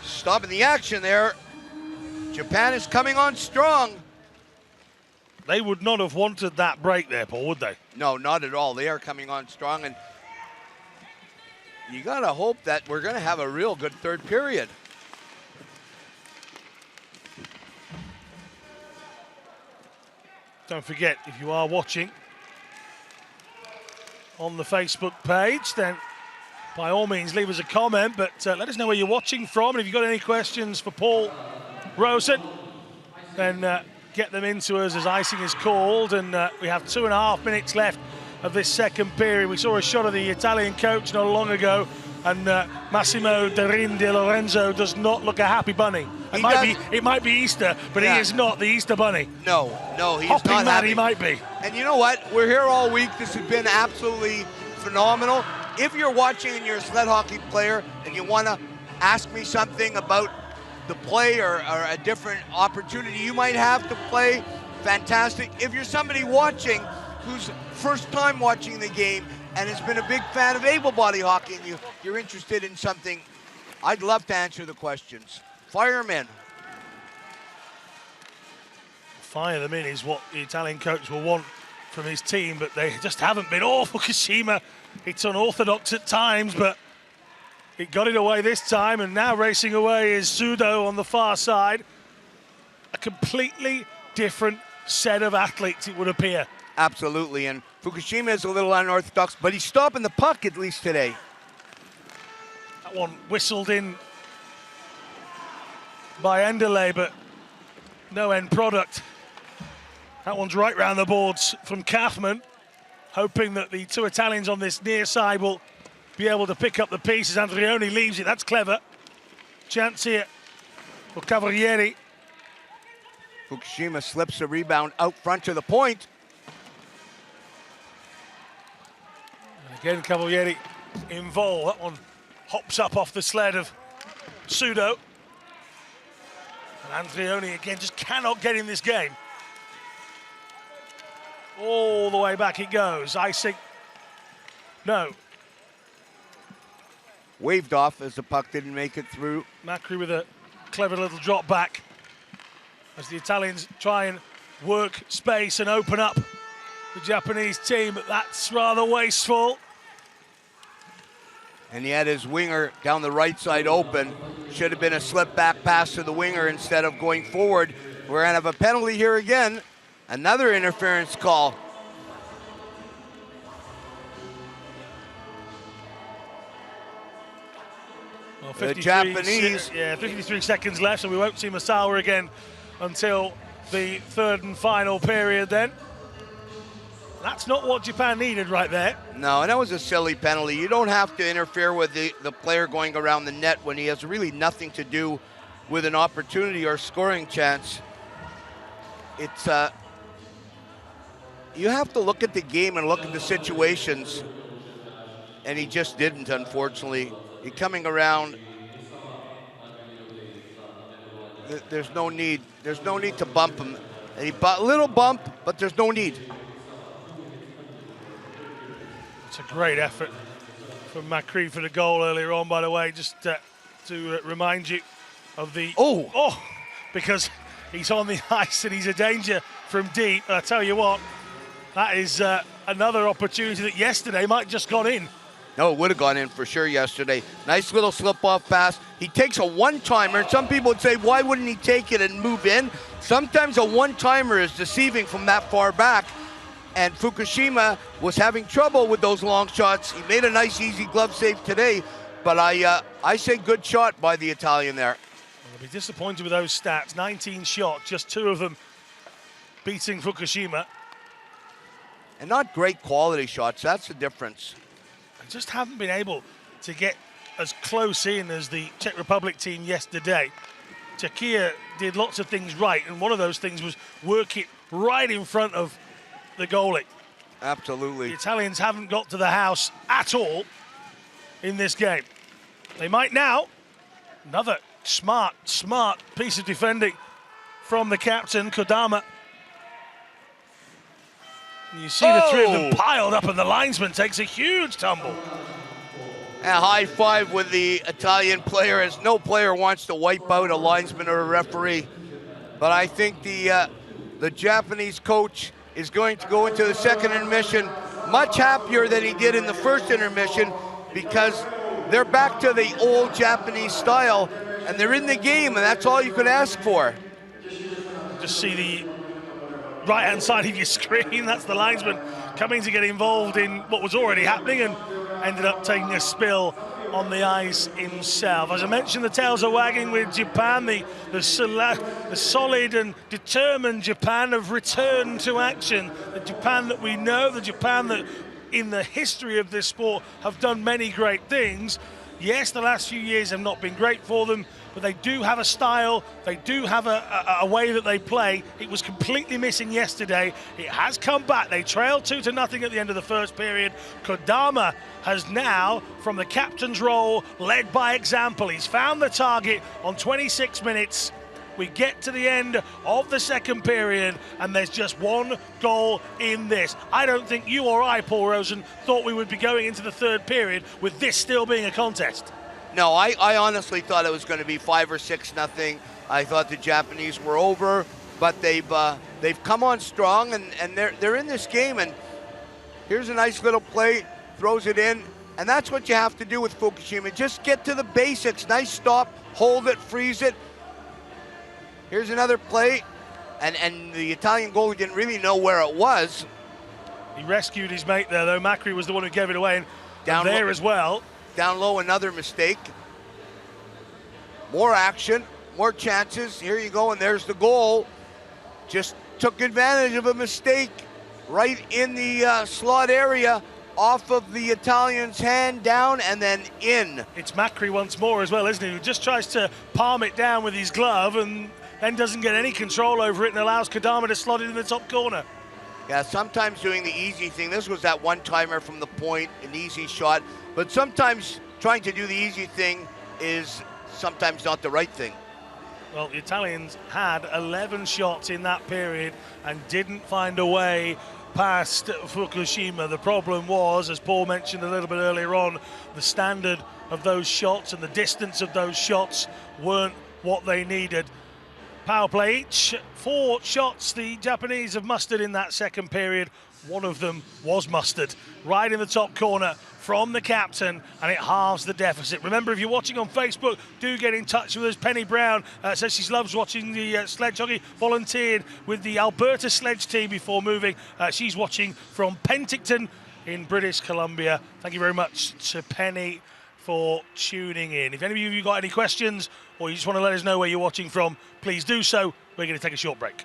Stopping the action there. Japan is coming on strong. They would not have wanted that break there, Paul, would they? No, not at all. They are coming on strong, and you got to hope that we're going to have a real good third period. Don't forget, if you are watching on the Facebook page, then by all means leave us a comment, but let us know where you're watching from. And if you've got any questions for Paul Rosen, then get them into us as icing is called. And we have 2.5 minutes left of this second period. We saw a shot of the Italian coach not long ago, and Massimo De Lorenzo does not look a happy bunny. It might be Easter, but yeah. He is not the Easter bunny. No, he's Hopping not mad happy. He might be. And you know what? We're here all week. This has been absolutely phenomenal. If you're watching and you're a sled hockey player and you want to ask me something about the play or a different opportunity you might have to play, fantastic. If you're somebody watching who's first time watching the game and has been a big fan of able-body hockey and you're interested in something, I'd love to answer the questions. Fire them in. Fire them in is what the Italian coach will want from his team, but they just haven't been. Oh, Fukushima, it's unorthodox at times, but it got it away this time, and now racing away is Sudo on the far side. A completely different set of athletes, it would appear. Absolutely, and Fukushima is a little unorthodox, but he's stopping the puck at least today. That one whistled in by Enderle, but no end product. That one's right round the boards from Kaufman, hoping that the two Italians on this near side will be able to pick up the pieces. Andreoni leaves it, that's clever. Chance here for Cavalieri. Fukushima slips a rebound out front to the point. And again, Cavalieri involved. That one hops up off the sled of Sudo. And Andreoni again just cannot get in this game. All the way back it goes. Icing. No. Waved off as the puck didn't make it through. Macri with a clever little drop back as the Italians try and work space and open up the Japanese team, but that's rather wasteful. And he had his winger down the right side open. Should have been a slip back pass to the winger instead of going forward. We're gonna have a penalty here again. Another interference call. Well, the Japanese. 53 seconds left, so we won't see Masawa again until the third and final period then. That's not what Japan needed right there. No, and that was a silly penalty. You don't have to interfere with the player going around the net when he has really nothing to do with an opportunity or scoring chance. It's you have to look at the game and look at the situations, and he just didn't, unfortunately. He coming around. There's no need. There's no need to bump him. And he little bump, but there's no need. It's a great effort from Macri for the goal earlier on, by the way, just to remind you of the... Oh, because he's on the ice and he's a danger from deep. And I tell you what, that is another opportunity that yesterday might just gone in. No, it would have gone in for sure yesterday. Nice little slip-off pass. He takes a one-timer, and some people would say, why wouldn't he take it and move in? Sometimes a one-timer is deceiving from that far back, and Fukushima was having trouble with those long shots. He made a nice, easy glove save today, but I say good shot by the Italian there. I'll be disappointed with those stats. 19 shots, just 2 of them beating Fukushima. And not great quality shots, that's the difference. Just haven't been able to get as close in as the Czech Republic team yesterday. Czechia did lots of things right, and one of those things was work it right in front of the goalie. Absolutely. The Italians haven't got to the house at all in this game. They might now. Another smart piece of defending from the captain, Kodama. You see the three of them piled up, and the linesman takes a huge tumble. A high five with the Italian player, as no player wants to wipe out a linesman or a referee. But I think the Japanese coach is going to go into the second intermission much happier than he did in the first intermission, because they're back to the old Japanese style, and they're in the game, and that's all you could ask for. Just see the right-hand side of your screen. That's the linesman coming to get involved in what was already happening and ended up taking a spill on the ice himself. As I mentioned, the tails are wagging with Japan. The solid and determined Japan have returned to action. The Japan that we know, the Japan that in the history of this sport have done many great things. Yes, the last few years have not been great for them, but they do have a style, they do have a way that they play. It was completely missing yesterday. It has come back. They trailed 2-0 at the end of the first period. Kodama has now, from the captain's role, led by example. He's found the target on 26 minutes. We get to the end of the second period, and there's just one goal in this. I don't think you or I, Paul Rosen, thought we would be going into the third period with this still being a contest. No, I honestly thought it was going to be 5 or 6-0. I thought the Japanese were over, but they've come on strong, and they're in this game. And here's a nice little play, throws it in, and that's what you have to do with Fukushima. Just get to the basics. Nice stop, hold it, freeze it. Here's another play, and the Italian goalie didn't really know where it was. He rescued his mate there, though. Macri was the one who gave it away, and down there as well. Down low, another mistake. More action, more chances. Here you go, and there's the goal. Just took advantage of a mistake right in the slot area, off of the Italian's hand, down and then in. It's Macri once more as well, isn't he? Who just tries to palm it down with his glove and then doesn't get any control over it and allows Kodama to slot it in the top corner. Yeah, sometimes doing the easy thing. This was that one-timer from the point, an easy shot. But sometimes trying to do the easy thing is sometimes not the right thing. Well, the Italians had 11 shots in that period and didn't find a way past Fukushima. The problem was, as Paul mentioned a little bit earlier on, the standard of those shots and the distance of those shots weren't what they needed. Power play each. 4 shots the Japanese have mustered in that second period. One of them was mustered right in the top corner from the captain, and it halves the deficit. Remember, if you're watching on Facebook, do get in touch with us. Penny Brown says she loves watching the sledge hockey, volunteered with the Alberta sledge team before moving. She's watching from Penticton in British Columbia. Thank you very much to Penny for tuning in. If any of you got any questions or you just want to let us know where you're watching from, please do so. We're going to take a short break.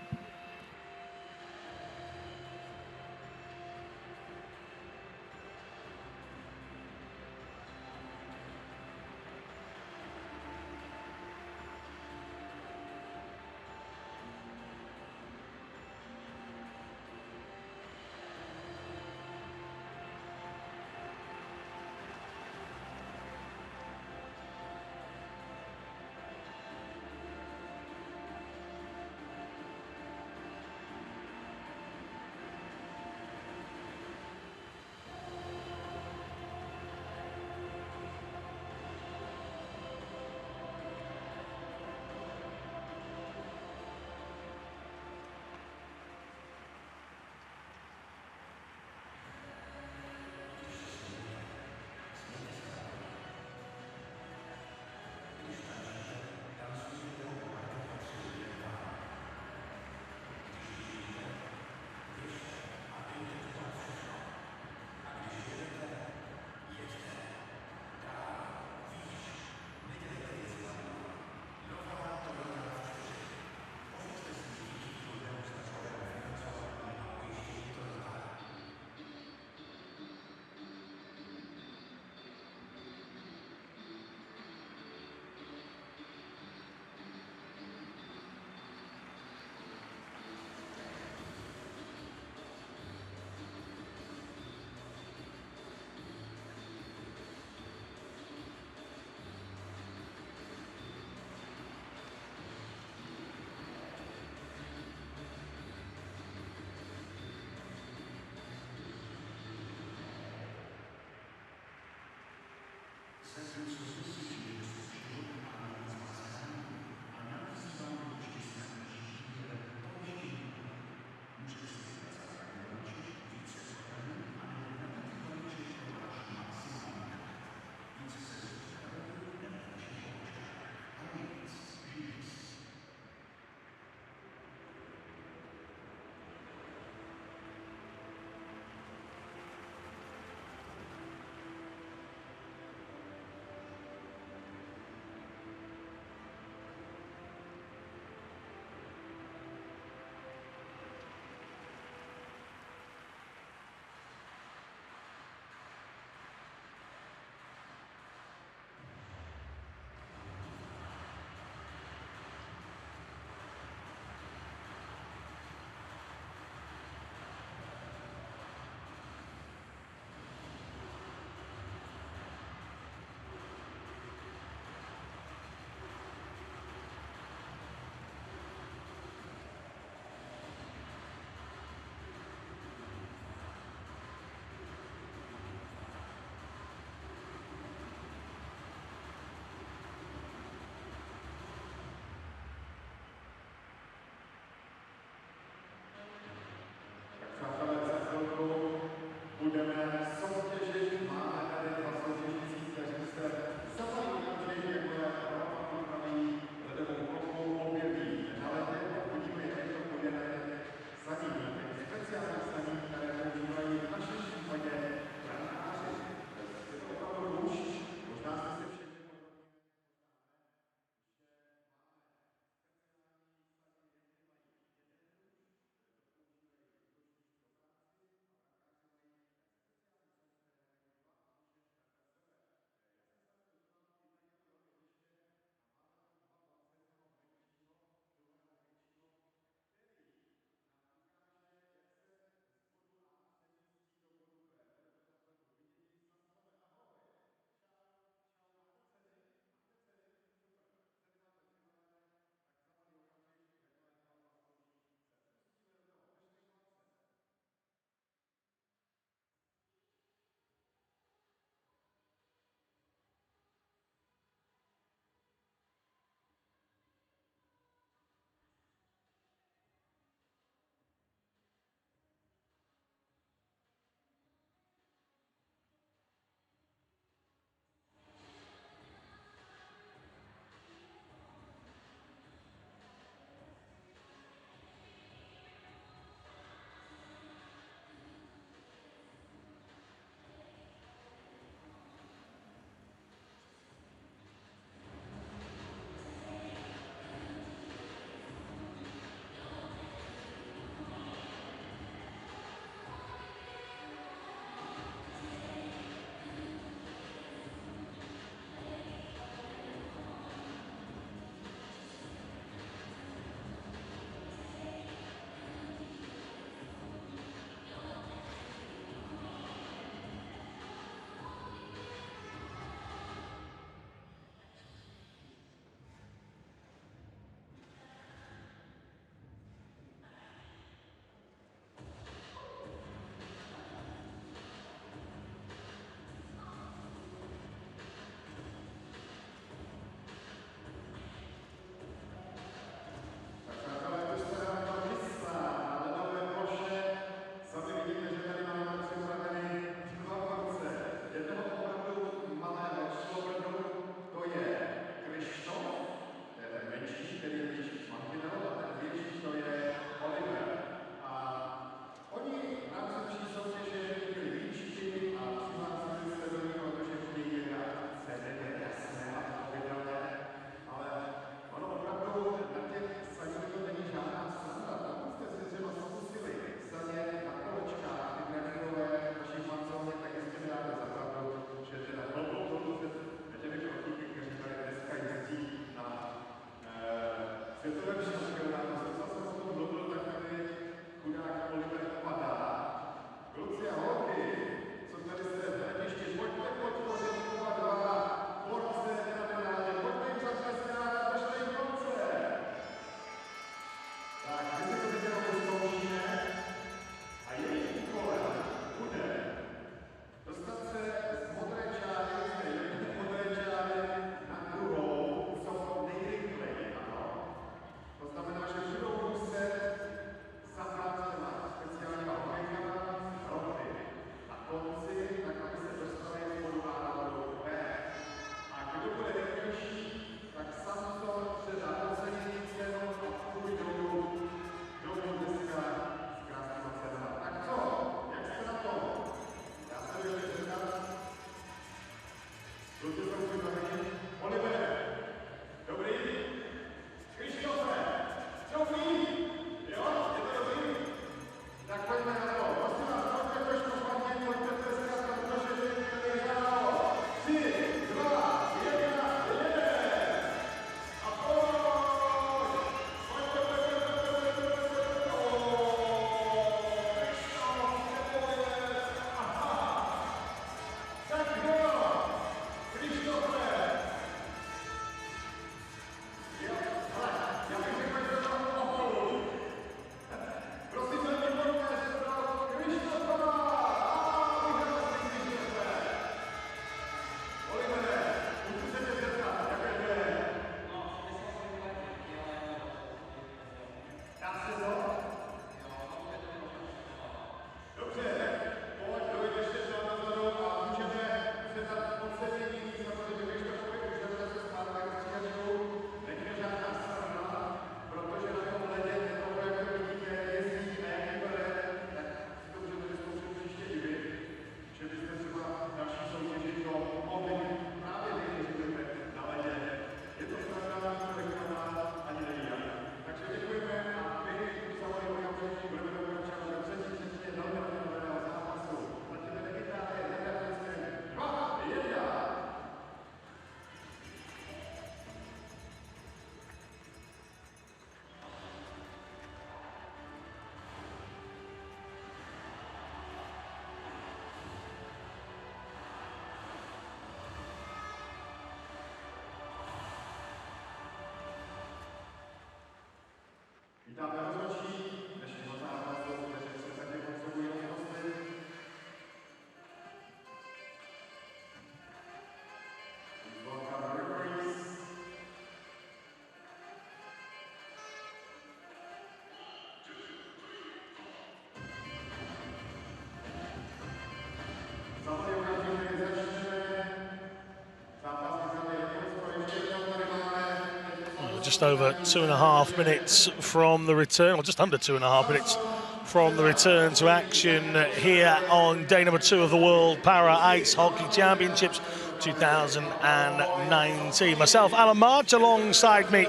Just over 2.5 minutes from the return, or just under 2.5 minutes from the return to action here on day number 2 of the World Para Ice Hockey Championships 2019. Myself, Alan March, alongside me,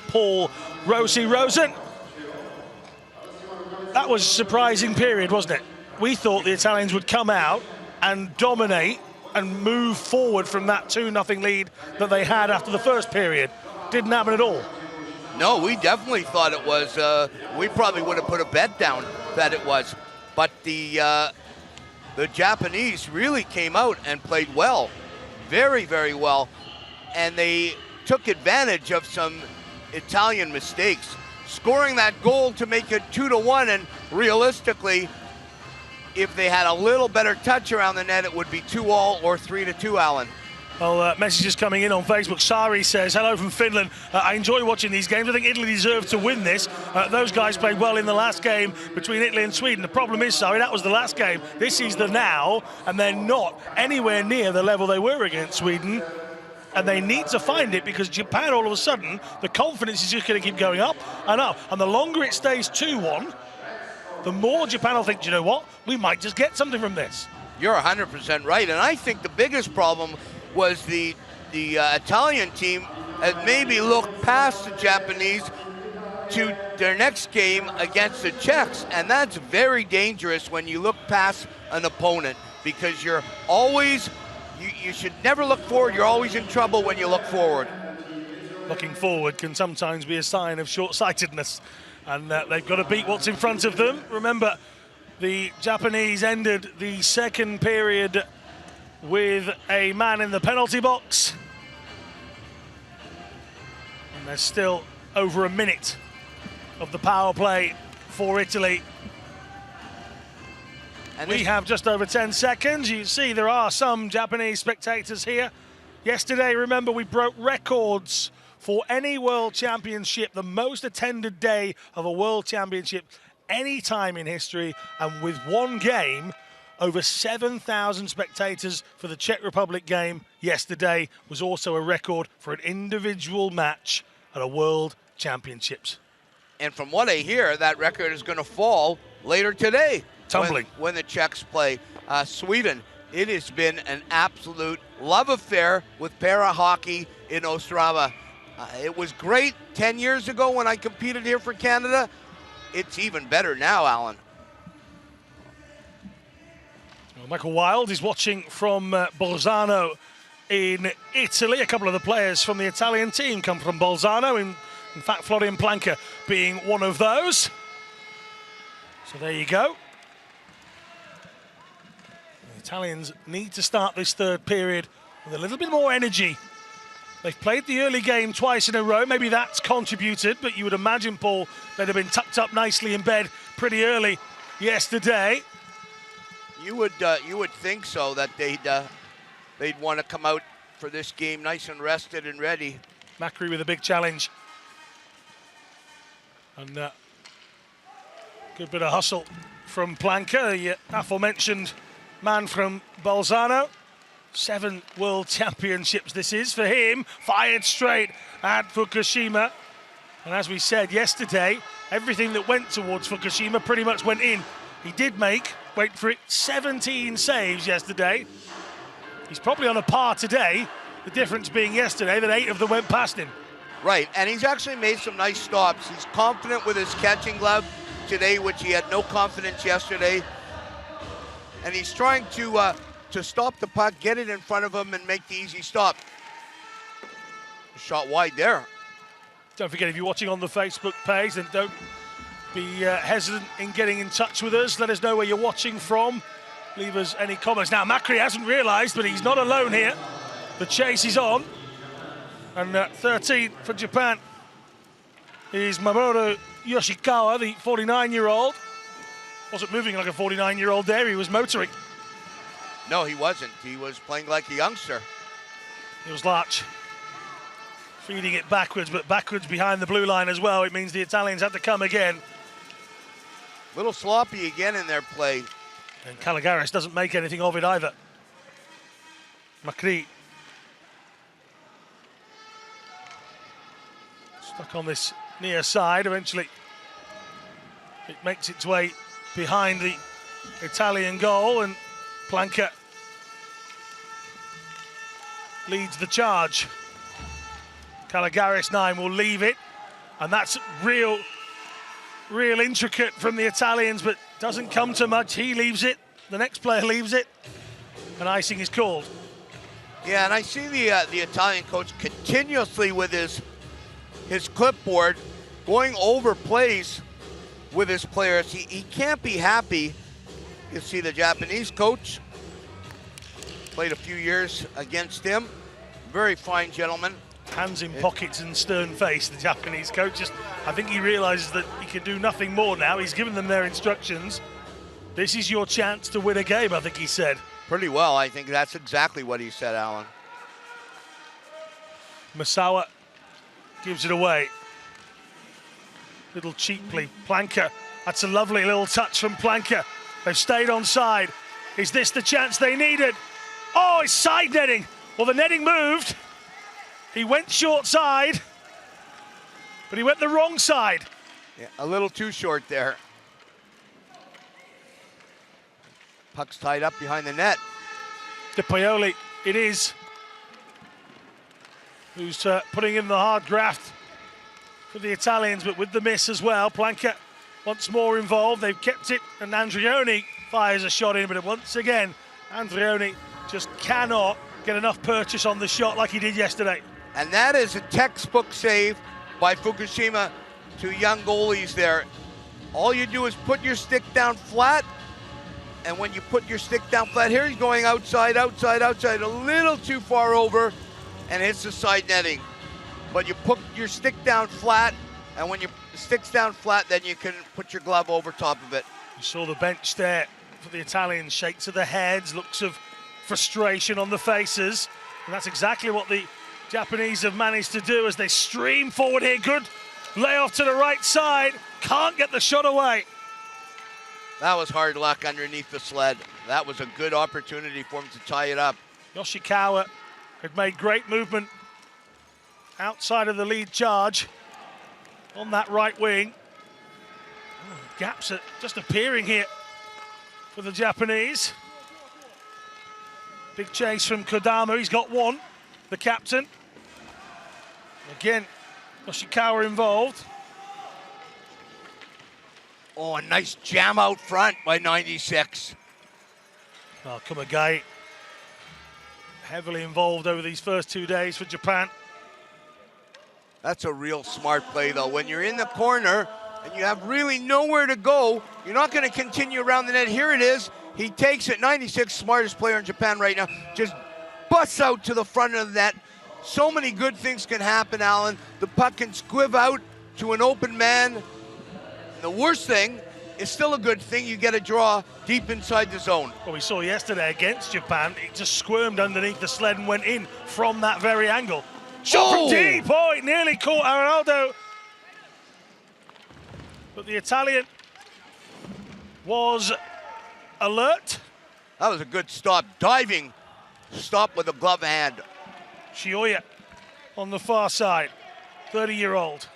Paul Rosie Rosen. That was a surprising period, wasn't it? We thought the Italians would come out and dominate and move forward from that 2-0 lead that they had after the first period. Didn't happen at all. No, we definitely thought it was. We probably would have put a bet down that it was. But the Japanese really came out and played well. Very, very well. And they took advantage of some Italian mistakes, scoring that goal to make it 2-1. And realistically, if they had a little better touch around the net, it would be 2-2 or 3-2, Alan. Well, messages coming in on Facebook. Sari says, hello from Finland. I enjoy watching these games. I think Italy deserved to win this. Those guys played well in the last game between Italy and Sweden. The problem is, Sari, that was the last game. This is the now, and they're not anywhere near the level they were against Sweden. And they need to find it, because Japan, all of a sudden, the confidence is just going to keep going up and up. And the longer it stays 2-1, the more Japan will think, do you know what? We might just get something from this. You're 100% right. And I think the biggest problem was the Italian team had maybe looked past the Japanese to their next game against the Czechs, and that's very dangerous when you look past an opponent, because you're always, you should never look forward. You're always in trouble when you look forward. Looking forward can sometimes be a sign of short-sightedness, and they've got to beat what's in front of them. Remember, the Japanese ended the second period with a man in the penalty box. And there's still over a minute of the power play for Italy. And we have just over 10 seconds. You see there are some Japanese spectators here. Yesterday, remember, we broke records for any World Championship, the most attended day of a World Championship any time in history, and with one game, over 7,000 spectators for the Czech Republic game yesterday was also a record for an individual match at a World Championships. And from what I hear, that record is going to fall later today. Tumbling. When the Czechs play Sweden. It has been an absolute love affair with para hockey in Ostrava. It was great 10 years ago when I competed here for Canada. It's even better now, Alan. Well, Michael Wilde is watching from Bolzano in Italy. A couple of the players from the Italian team come from Bolzano. In fact, Florian Planka being one of those. So there you go. The Italians need to start this third period with a little bit more energy. They've played the early game twice in a row. Maybe that's contributed, but you would imagine, Paul, they'd have been tucked up nicely in bed pretty early yesterday. You would think so, that they'd want to come out for this game nice and rested and ready. Macri with a big challenge. And good bit of hustle from Planka, the aforementioned man from Bolzano. 7 World Championships this is for him. Fired straight at Fukushima. And as we said yesterday, everything that went towards Fukushima pretty much went in. He did make, wait for it, 17 saves yesterday. He's probably on a par today, the difference being yesterday that 8 of them went past him. Right, and he's actually made some nice stops. He's confident with his catching glove today, which he had no confidence yesterday. And he's trying to stop the puck, get it in front of him, and make the easy stop. Shot wide there. Don't forget, if you're watching on the Facebook page, then don't be hesitant in getting in touch with us. Let us know where you're watching from. Leave us any comments. Now, Macri hasn't realised, but he's not alone here. The chase is on. And 13 for Japan is Mamoru Yoshikawa, the 49-year-old. Wasn't moving like a 49-year-old there, he was motoring. No, he wasn't. He was playing like a youngster. It was Larch feeding it backwards, but backwards behind the blue line as well. It means the Italians had to come again. Little sloppy again in their play. And Caligaris doesn't make anything of it either. Macri. Stuck on this near side. Eventually it makes its way behind the Italian goal, and Planka leads the charge. Caligaris 9 will leave it, and that's real intricate from the Italians, but doesn't come to much. He leaves it, the next player leaves it, and icing is called. Yeah, and I see the Italian coach continuously with his clipboard going over plays with his players. He can't be happy. You see the Japanese coach, played a few years against him. Very fine gentleman. Hands in pockets and stern face, the Japanese coach. I think he realizes that he can do nothing more now. He's given them their instructions. This is your chance to win a game, I think he said. Pretty well, I think that's exactly what he said, Alan. Masawa gives it away. Little cheaply, Planka. That's a lovely little touch from Planka. They've stayed on side. Is this the chance they needed? Oh, it's side netting. Well, the netting moved. He went short side, but he went the wrong side. Yeah, a little too short there. Puck's tied up behind the net. De Paoli, it is, who's putting in the hard graft for the Italians, but with the miss as well. Planka once more involved. They've kept it, and Andrioni fires a shot in, but once again, Andrioni just cannot get enough purchase on the shot like he did yesterday. And that is a textbook save by Fukushima to young goalies there. All you do is put your stick down flat, and when you put your stick down flat, here he's going outside, outside, outside, a little too far over, and hits the side netting. But you put your stick down flat, and when your stick's down flat, then you can put your glove over top of it. You saw the bench there for the Italians, shakes of the heads, looks of frustration on the faces, and that's exactly what the Japanese have managed to do as they stream forward here. Good layoff to the right side, can't get the shot away. That was hard luck underneath the sled. That was a good opportunity for him to tie it up. Yoshikawa had made great movement outside of the lead charge on that right wing. Oh, gaps are just appearing here for the Japanese. Big chase from Kodama, he's got one, the captain. Again, Yoshikawa involved. Oh, a nice jam out front by 96. Oh, Kumagai, heavily involved over these first 2 days for Japan. That's a real smart play, though. When you're in the corner and you have really nowhere to go, you're not going to continue around the net. Here it is. He takes it. 96, smartest player in Japan right now. Just busts out to the front of the net. So many good things can happen, Alan. The puck can squiv out to an open man. The worst thing is still a good thing. You get a draw deep inside the zone. Well, we saw yesterday against Japan, it just squirmed underneath the sled and went in from that very angle. Shot from deep. Oh, it nearly caught Arnaldo. But the Italian was alert. That was a good stop. Diving stop with a glove hand. Shioya on the far side, 30-year-old.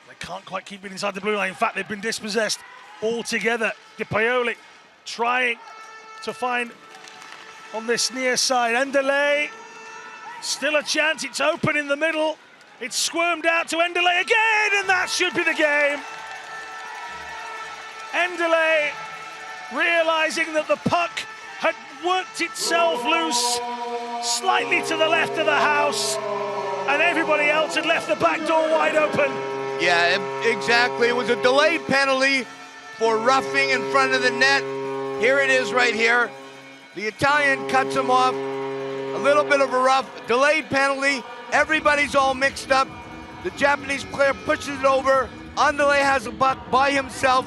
They can't quite keep it inside the blue line. In fact, they've been dispossessed altogether. De Paoli trying to find on this near side. Endeley, still a chance. It's open in the middle. It's squirmed out to Endeley again, and that should be the game. Endeley realizing that the puck had worked itself loose slightly to the left of the house, and everybody else had left the back door wide open. Yeah, exactly. It was a delayed penalty for roughing in front of the net. Here it is right here. The Italian cuts him off. A little bit of a rough, delayed penalty. Everybody's all mixed up. The Japanese player pushes it over. Andale has a buck by himself.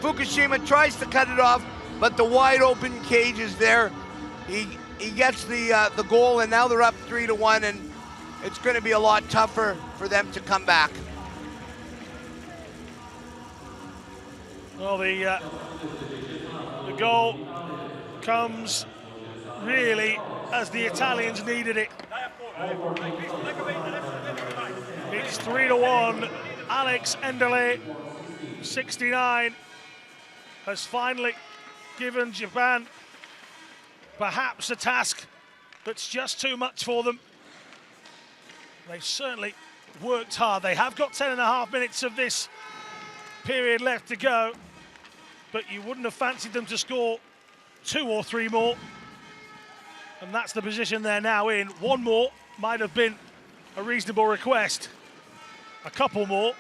Fukushima tries to cut it off, but the wide open cage is there. He gets the goal, and now they're up 3-1, and it's going to be a lot tougher for them to come back. Well, the goal comes really as the Italians needed it. It's 3-1. Alex Endele, 69, has finally given Japan perhaps a task that's just too much for them. They've certainly worked hard. They have got 10.5 minutes of this period left to go, but you wouldn't have fancied them to score 2 or 3 more. And that's the position they're now in. 1 more might have been a reasonable request. A couple more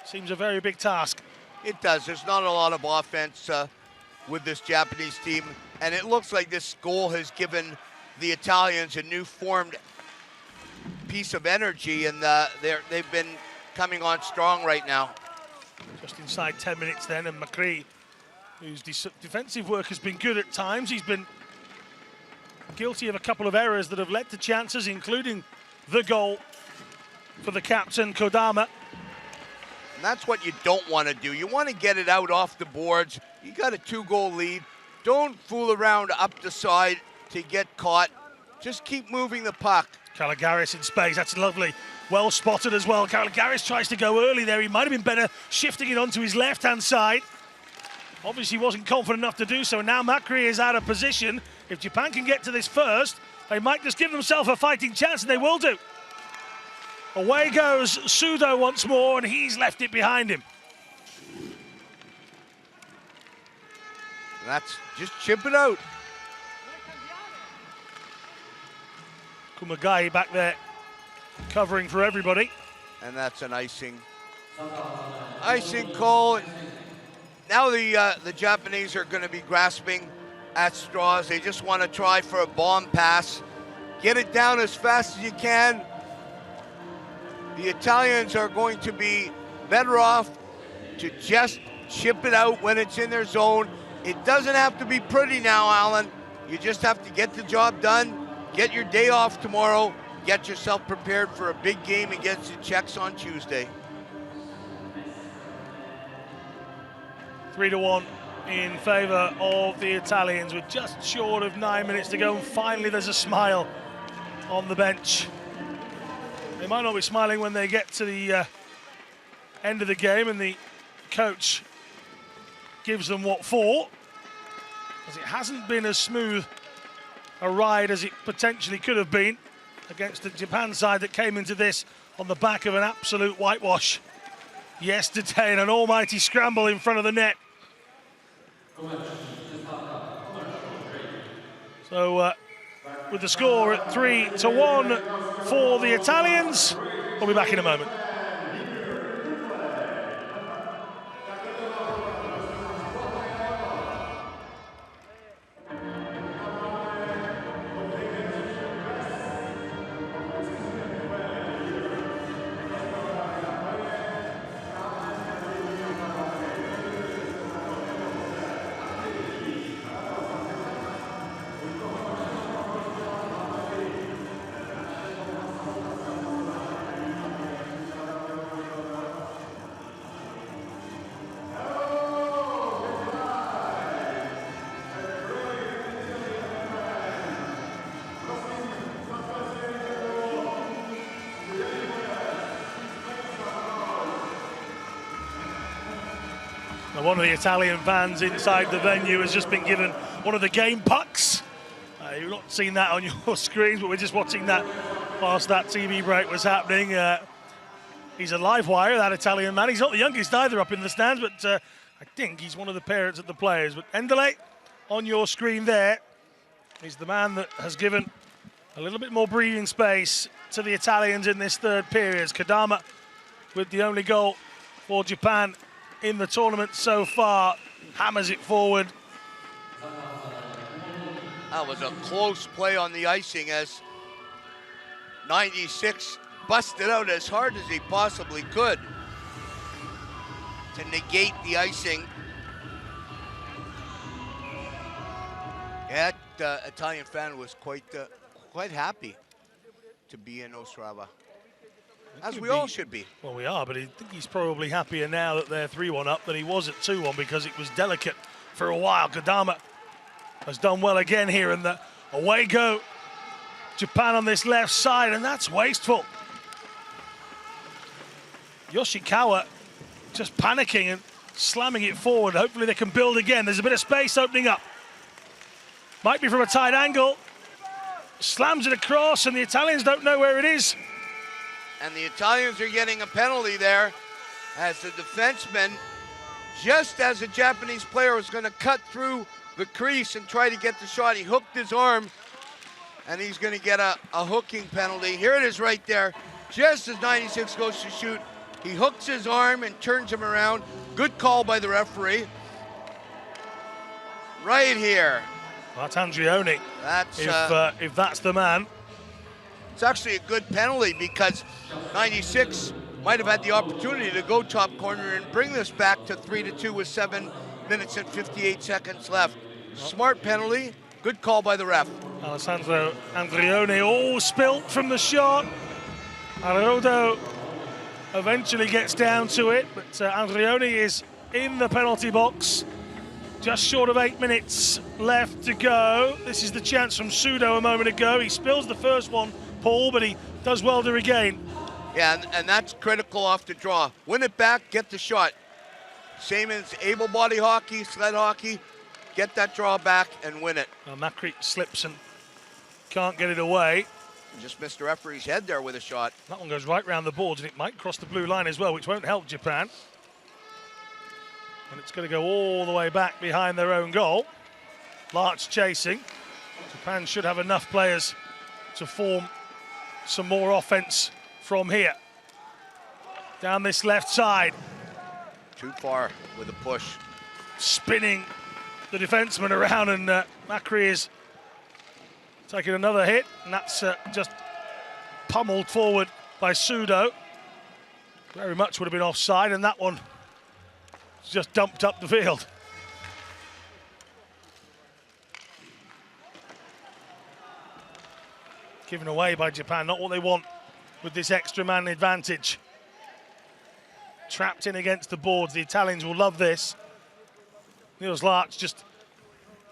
seems a very big task. It does. There's not a lot of offense with this Japanese team, and it looks like this goal has given the Italians a new formed piece of energy, and they've been coming on strong right now. Just inside 10 minutes then, and McCree, whose defensive work has been good at times, he's been guilty of a couple of errors that have led to chances, including the goal for the captain, Kodama. And that's what you don't want to do. You want to get it out off the boards. You got a 2-goal lead. Don't fool around up the side to get caught. Just keep moving the puck. Caligaris in space, that's lovely. Well spotted as well. Caligaris tries to go early there. He might have been better shifting it onto his left-hand side. Obviously wasn't confident enough to do so. Now Macri is out of position. If Japan can get to this first, they might just give themselves a fighting chance, and they will do. Away goes Sudo once more, and he's left it behind him. That's just chip it out. Kumagai back there covering for everybody. And that's an icing call. Now the Japanese are going to be grasping at straws. They just want to try for a bomb pass. Get it down as fast as you can. The Italians are going to be better off to just chip it out when it's in their zone. It doesn't have to be pretty now, Alan. You just have to get the job done, get your day off tomorrow, get yourself prepared for a big game against the Czechs on Tuesday. 3-1 in favour of the Italians with just short of 9 minutes to go, and finally there's a smile on the bench. They might not be smiling when they get to the end of the game and the coach gives them what for, as it hasn't been as smooth a ride as it potentially could have been against the Japan side that came into this on the back of an absolute whitewash yesterday in an almighty scramble in front of the net. So with the score at 3-1 for the Italians, we'll be back in a moment. One of the Italian fans inside the venue has just been given one of the game pucks. You've not seen that on your screens, but we're just watching that whilst that TV break was happening. He's a live wire, that Italian man. He's not the youngest either up in the stands, but I think he's one of the parents of the players. But Endele, on your screen there, is the man that has given a little bit more breathing space to the Italians in this third period. Kodama with the only goal for Japan in the tournament so far, hammers it forward. That was a close play on the icing, as 96 busted out as hard as he possibly could to negate the icing. That Italian fan was quite happy to be in Ostrava, as we all should be. Well, we are, but I think he's probably happier now that they're 3-1 up than he was at 2-1, because it was delicate for a while. Kodama has done well again here, and the away go Japan on this left side, and that's wasteful. Yoshikawa just panicking and slamming it forward. Hopefully they can build again. There's a bit of space opening up. Might be from a tight angle. Slams it across, and the Italians don't know where it is. And the Italians are getting a penalty there, as the defenseman, just as the Japanese player was going to cut through the crease and try to get the shot, he hooked his arm, and he's going to get a hooking penalty. Here it is right there. Just as 96 goes to shoot, he hooks his arm and turns him around. Good call by the referee. Right here. That's Andrioni. If that's the man. It's actually a good penalty, because 96 might have had the opportunity to go top corner and bring this back to 3-2 with 7 minutes and 58 seconds left. Smart penalty, good call by the ref. Alessandro Andrioni, all spilt from the shot. Arodo eventually gets down to it, but Andrioni is in the penalty box. Just short of 8 minutes left to go. This is the chance from Sudo a moment ago. He spills the first one, Paul, but he does well to regain. Yeah, and that's critical off the draw. Win it back, get the shot. Same as able body hockey, sled hockey. Get that draw back and win it. Well, Macri slips and can't get it away. Just missed the referee's head there with a shot. That one goes right round the boards, and it might cross the blue line as well, which won't help Japan. And it's going to go all the way back behind their own goal. Larch chasing. Japan should have enough players to form some more offense from here. Down this left side. Too far with a push. Spinning the defenseman around, and Macri is taking another hit, and that's just pummeled forward by Sudo. Very much would have been offside, and that one just dumped up the field. Given away by Japan, not what they want with this extra man advantage. Trapped in against the boards, the Italians will love this. Niels Larch just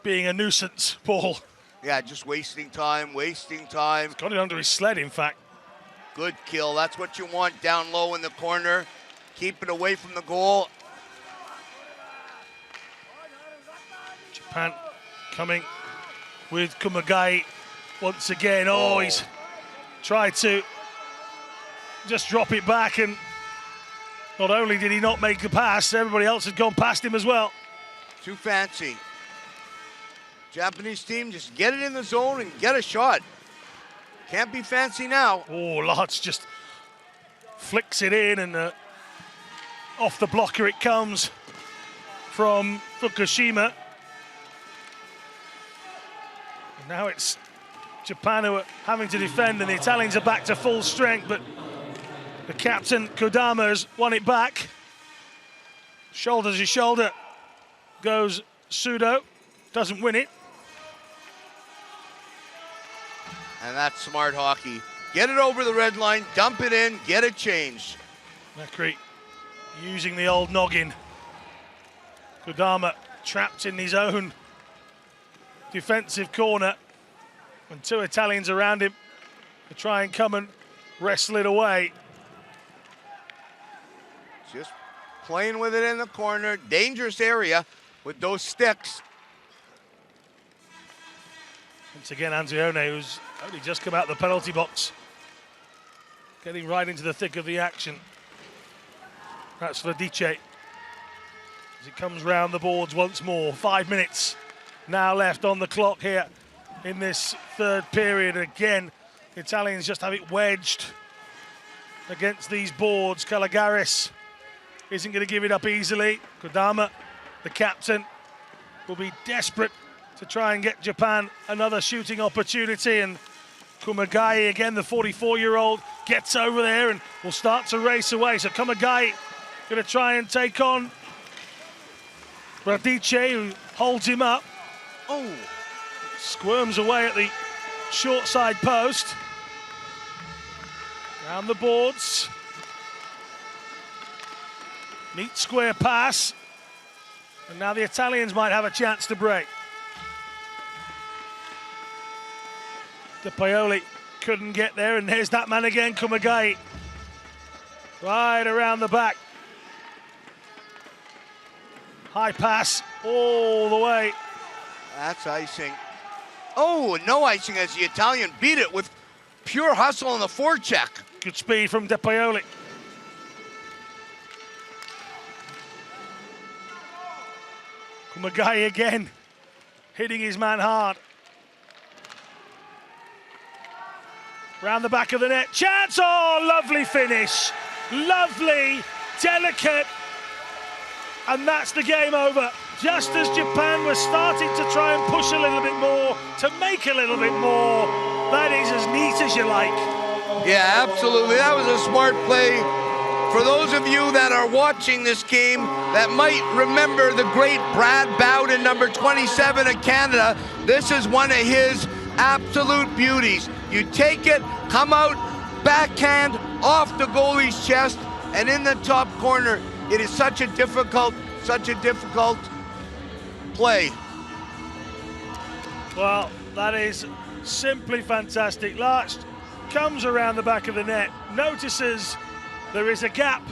being a nuisance, Paul. Yeah, just wasting time, wasting time. He's got it under his sled, in fact. Good kill, that's what you want down low in the corner. Keep it away from the goal. Japan coming with Kumagai once again. Oh, he's tried to just drop it back, and not only did he not make the pass, everybody else had gone past him as well. Too fancy. Japanese team, just get it in the zone and get a shot. Can't be fancy now. Oh, Larch just flicks it in, and off the blocker it comes from Fukushima. And now it's Japan who are having to defend, and the Italians are back to full strength, but the captain, Kodama, has won it back. Shoulder to shoulder goes Sudo, doesn't win it. And that's smart hockey. Get it over the red line, dump it in, get it changed. Macri using the old noggin. Kodama trapped in his own defensive corner, and two Italians around him to try and come and wrestle it away. Just playing with it in the corner, dangerous area with those sticks. Once again, Andrione, who's only just come out of the penalty box, getting right into the thick of the action. That's Radice as it comes round the boards once more. 5 minutes now left on the clock here in this third period. Again, the Italians just have it wedged against these boards. Calagaris isn't going to give it up easily. Kodama, the captain, will be desperate to try and get Japan another shooting opportunity, and Kumagai again, the 44-year-old, gets over there and will start to race away. So Kumagai going to try and take on Radice, who holds him up. Oh, Squirms away at the short side post. Down the boards. Neat square pass. And now the Italians might have a chance to break. De Paoli couldn't get there, and there's that man again, Kumagai. Right around the back. High pass all the way. that's icing. Oh, no icing as the Italian beat it with pure hustle on the forecheck. Good speed from De Paoli. Kumagai again, hitting his man hard. Round the back of the net, chance, oh, lovely finish. Lovely, delicate, and that's the game over. Just as Japan was starting to try and push a little bit more, to make a little bit more, that is as neat as you like. Yeah, absolutely, that was a smart play. For those of you that are watching this game that might remember the great Brad Bowden, number 27 of Canada, this is one of his absolute beauties. You take it, come out, backhand, off the goalie's chest, and in the top corner. It is such a difficult play. Well, that is simply fantastic. Larch comes around the back of the net, notices there is a gap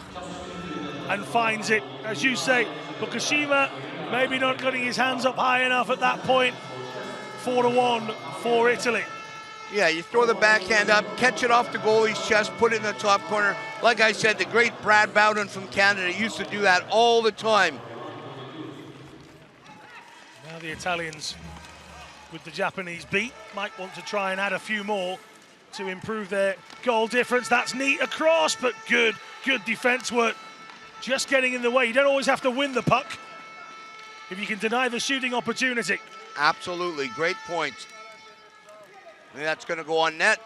and finds it. As you say, Fukushima maybe not getting his hands up high enough at that point. 4-1 for Italy. Yeah, you throw the backhand up, catch it off the goalie's chest, put it in the top corner. Like I said, the great Brad Bowden from Canada used to do that all the time. Now the Italians, with the Japanese beat, might want to try and add a few more to improve their goal difference. That's neat across, but good defense work. Just getting in the way. You don't always have to win the puck if you can deny the shooting opportunity. Absolutely, great point. And that's going to go on net.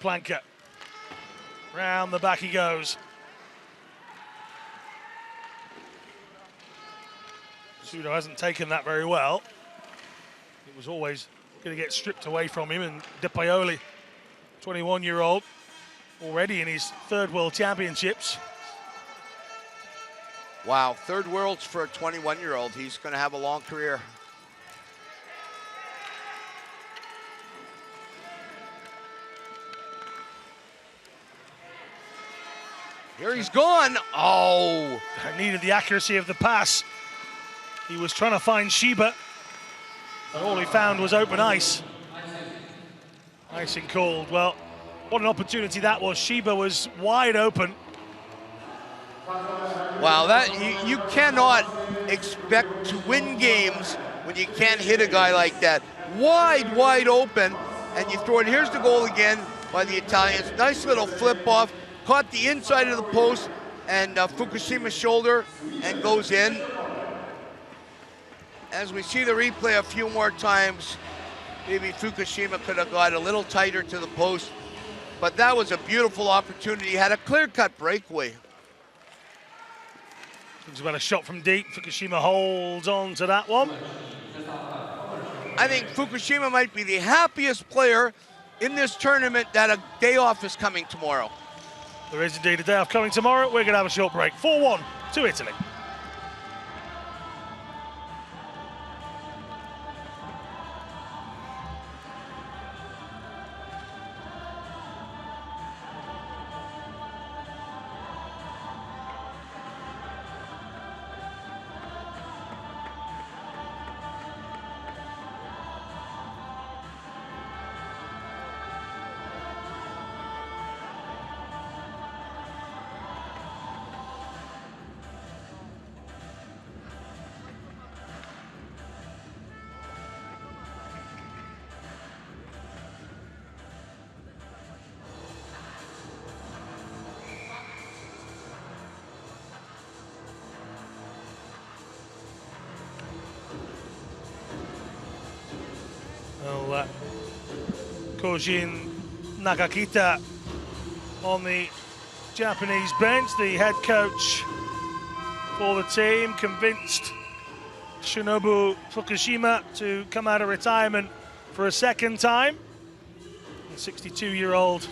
Planka. Round the back he goes. Sudo hasn't taken that very well. It was always going to get stripped away from him, and De Paoli, 21-year-old, already in his third World Championships. Wow, third Worlds for a 21-year-old. He's going to have a long career. Here he's gone. Oh. Needed the accuracy of the pass. He was trying to find Shiba, and all he found was open ice. Icing called. Well, what an opportunity that was. Shiba was wide open. Wow, that you cannot expect to win games when you can't hit a guy like that. Wide open, and you throw it. Here's the goal again by the Italians. Nice little flip off. Caught the inside of the post and Fukushima's shoulder and goes in. As we see the replay a few more times, maybe Fukushima could have got a little tighter to the post, but that was a beautiful opportunity. He had a clear-cut breakaway. Thinks about a shot from deep. Fukushima holds on to that one. I think Fukushima might be the happiest player in this tournament that a day off is coming tomorrow. There is indeed a day off coming tomorrow. We're going to have a short break. 4-1 to Italy. Kojin Nakakita on the Japanese bench, the head coach for the team, convinced Shinobu Fukushima to come out of retirement for a second time. The 62-year-old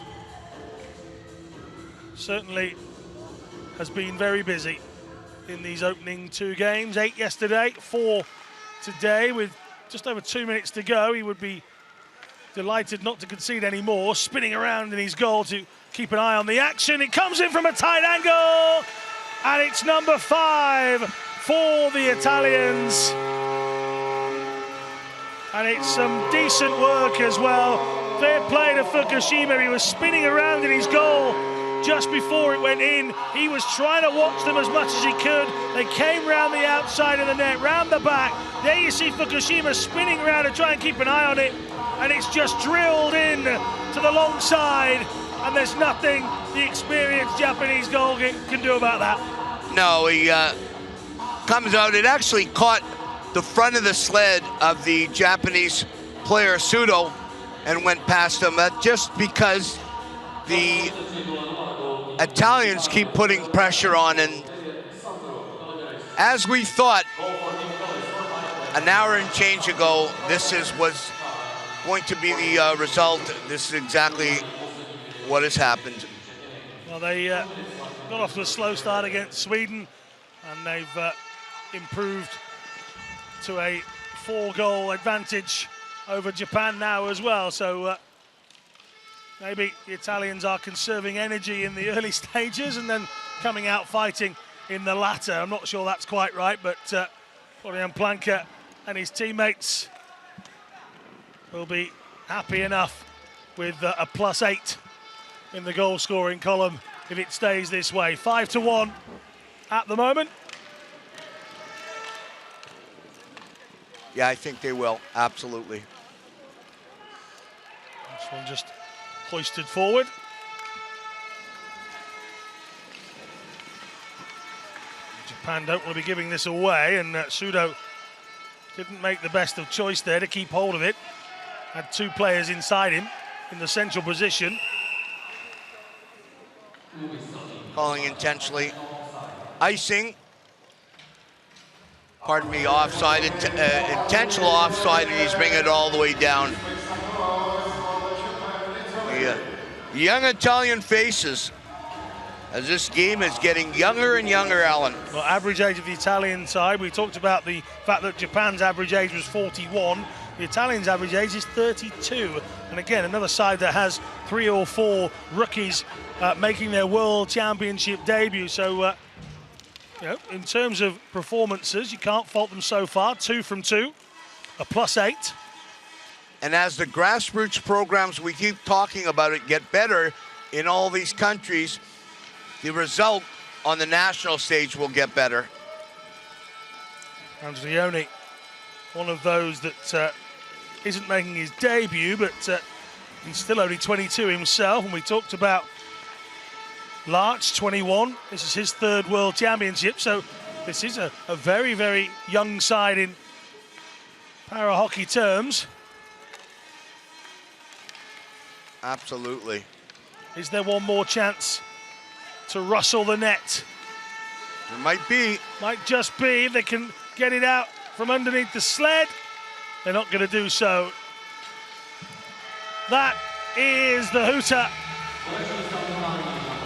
certainly has been very busy in these opening 2 games. 8 yesterday, 4 today. With just over 2 minutes to go, he would be delighted not to concede any more. Spinning around in his goal to keep an eye on the action. It comes in from a tight angle, and it's number 5 for the Italians. And it's some decent work as well. Fair play to Fukushima. He was spinning around in his goal just before it went in. He was trying to watch them as much as he could. They came round the outside of the net, round the back. There you see Fukushima spinning around to try and keep an eye on it, and it's just drilled in to the long side, and there's nothing the experienced Japanese goalkeeper can do about that. No, he comes out. It actually caught the front of the sled of the Japanese player Sudo and went past him. Just because the Italians keep putting pressure on, and as we thought an hour and change ago, this was going to be the result. This is exactly what has happened. Well, they got off to a slow start against Sweden, and they've improved to a 4-goal advantage over Japan now as well. So maybe the Italians are conserving energy in the early stages and then coming out fighting in the latter. I'm not sure that's quite right, but Florian Planka and his teammates will be happy enough with a +8 in the goal scoring column if it stays this way. 5-1 at the moment. Yeah, I think they will, absolutely. This one just hoisted forward. Japan don't want to be giving this away, and Sudo didn't make the best of choice there to keep hold of it. Had 2 players inside him in the central position. Calling intentionally icing. Pardon me, offside, intentional offside, and he's bringing it all the way down. Yeah. Young Italian faces as this game is getting younger and younger, Alan. Well, average age of the Italian side, we talked about the fact that Japan's average age was 41. The Italians' average age is 32. And again, another side that has 3 or 4 rookies making their World Championship debut. So, you know, in terms of performances, you can't fault them so far. 2 from 2, a +8. And as the grassroots programs, we keep talking about it, get better in all these countries, the result on the national stage will get better. Angiglione, one of those that isn't making his debut, but he's still only 22 himself. And we talked about Larch, 21. This is his 3rd World Championship, so this is a very, very young side in para-hockey terms. Absolutely. Is there one more chance to rustle the net? There might be. Might just be. If they can get it out from underneath the sled, they're not going to do so. That is the hooter.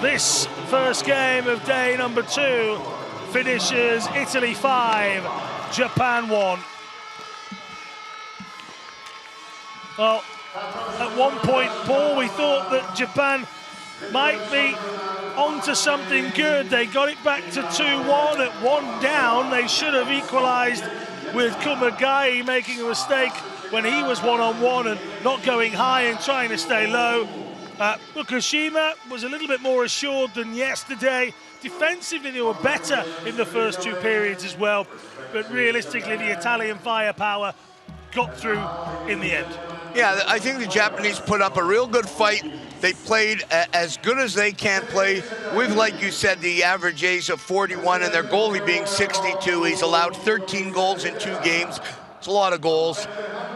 This first game of day number 2 finishes Italy 5, Japan 1. Well, at one point, Paul, we thought that Japan might be onto something good. They got it back to 2-1 at 1 down. They should have equalised with Kumagai making a mistake when he was 1-on-1 and not going high and trying to stay low. Fukushima was a little bit more assured than yesterday. Defensively, they were better in the first 2 periods as well. But realistically, the Italian firepower got through in the end. Yeah, I think the Japanese put up a real good fight. They played as good as they can play with, like you said, the average age of 41 and their goalie being 62. He's allowed 13 goals in 2 games. It's a lot of goals.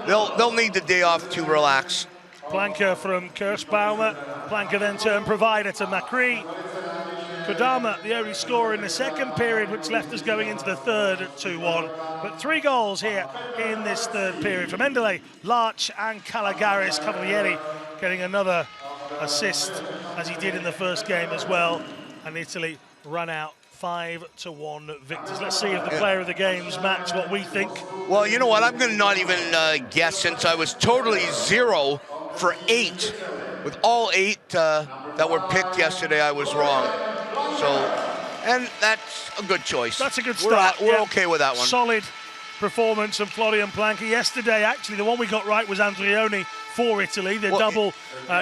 they'll need the day off to relax. Planker from Kirschbaumer. Planker then turned provider to Macri. Kodama, the only scorer in the second period, which left us going into the third at 2-1. But 3 goals here in this third period from Endele, Larch and Calagaris. Cavalieri getting another assist as he did in the first game as well. And Italy run out 5-1 victors. Let's see if the player of the game's match what we think. Well, you know what? I'm going to not even guess, since I was totally 0 for 8. With all 8 that were picked yesterday, I was wrong. So, and that's a good choice. That's a good start. We're okay with that one. Solid performance from Florian Planker. Yesterday, actually, the one we got right was Andrioni for Italy. The double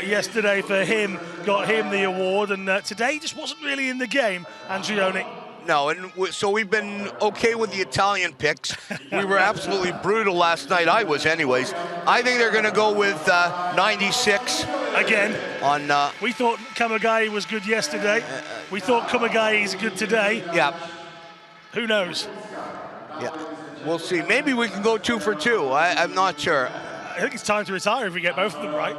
yesterday for him got him the award, and today he just wasn't really in the game, Andrioni. No, and so we've been okay with the Italian picks. We were absolutely brutal last night. I was anyways. I think they're going to go with 96. Again, on we thought Kamagai was good yesterday. We thought Kamagai is good today. Yeah. Who knows? Yeah, we'll see. Maybe we can go 2 for 2. I'm not sure. I think it's time to retire if we get both of them right.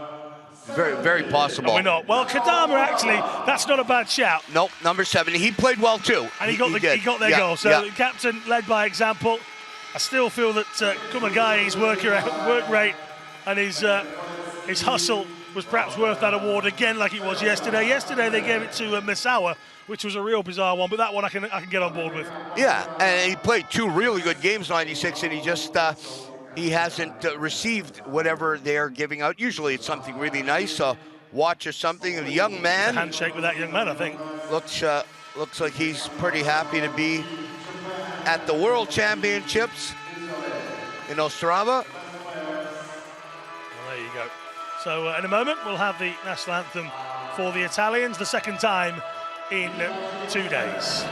Very, very possible. No, we're not. Well, Kodama, actually, that's not a bad shout. Nope, number 7. He played well too. And he got their goal. So the captain led by example. I still feel that Kumagai's work rate and his hustle was perhaps worth that award again, like it was yesterday. Yesterday they gave it to Misawa, which was a real bizarre one, but that one I can get on board with. Yeah, and he played 2 really good games, 96, and he just he hasn't received whatever they're giving out. Usually it's something really nice, a watch or something. And the young man, a handshake with that young man, I think. Looks like he's pretty happy to be at the World Championships in Ostrava. Well, there you go. So in a moment, we'll have the national anthem for the Italians, the second time in 2 days.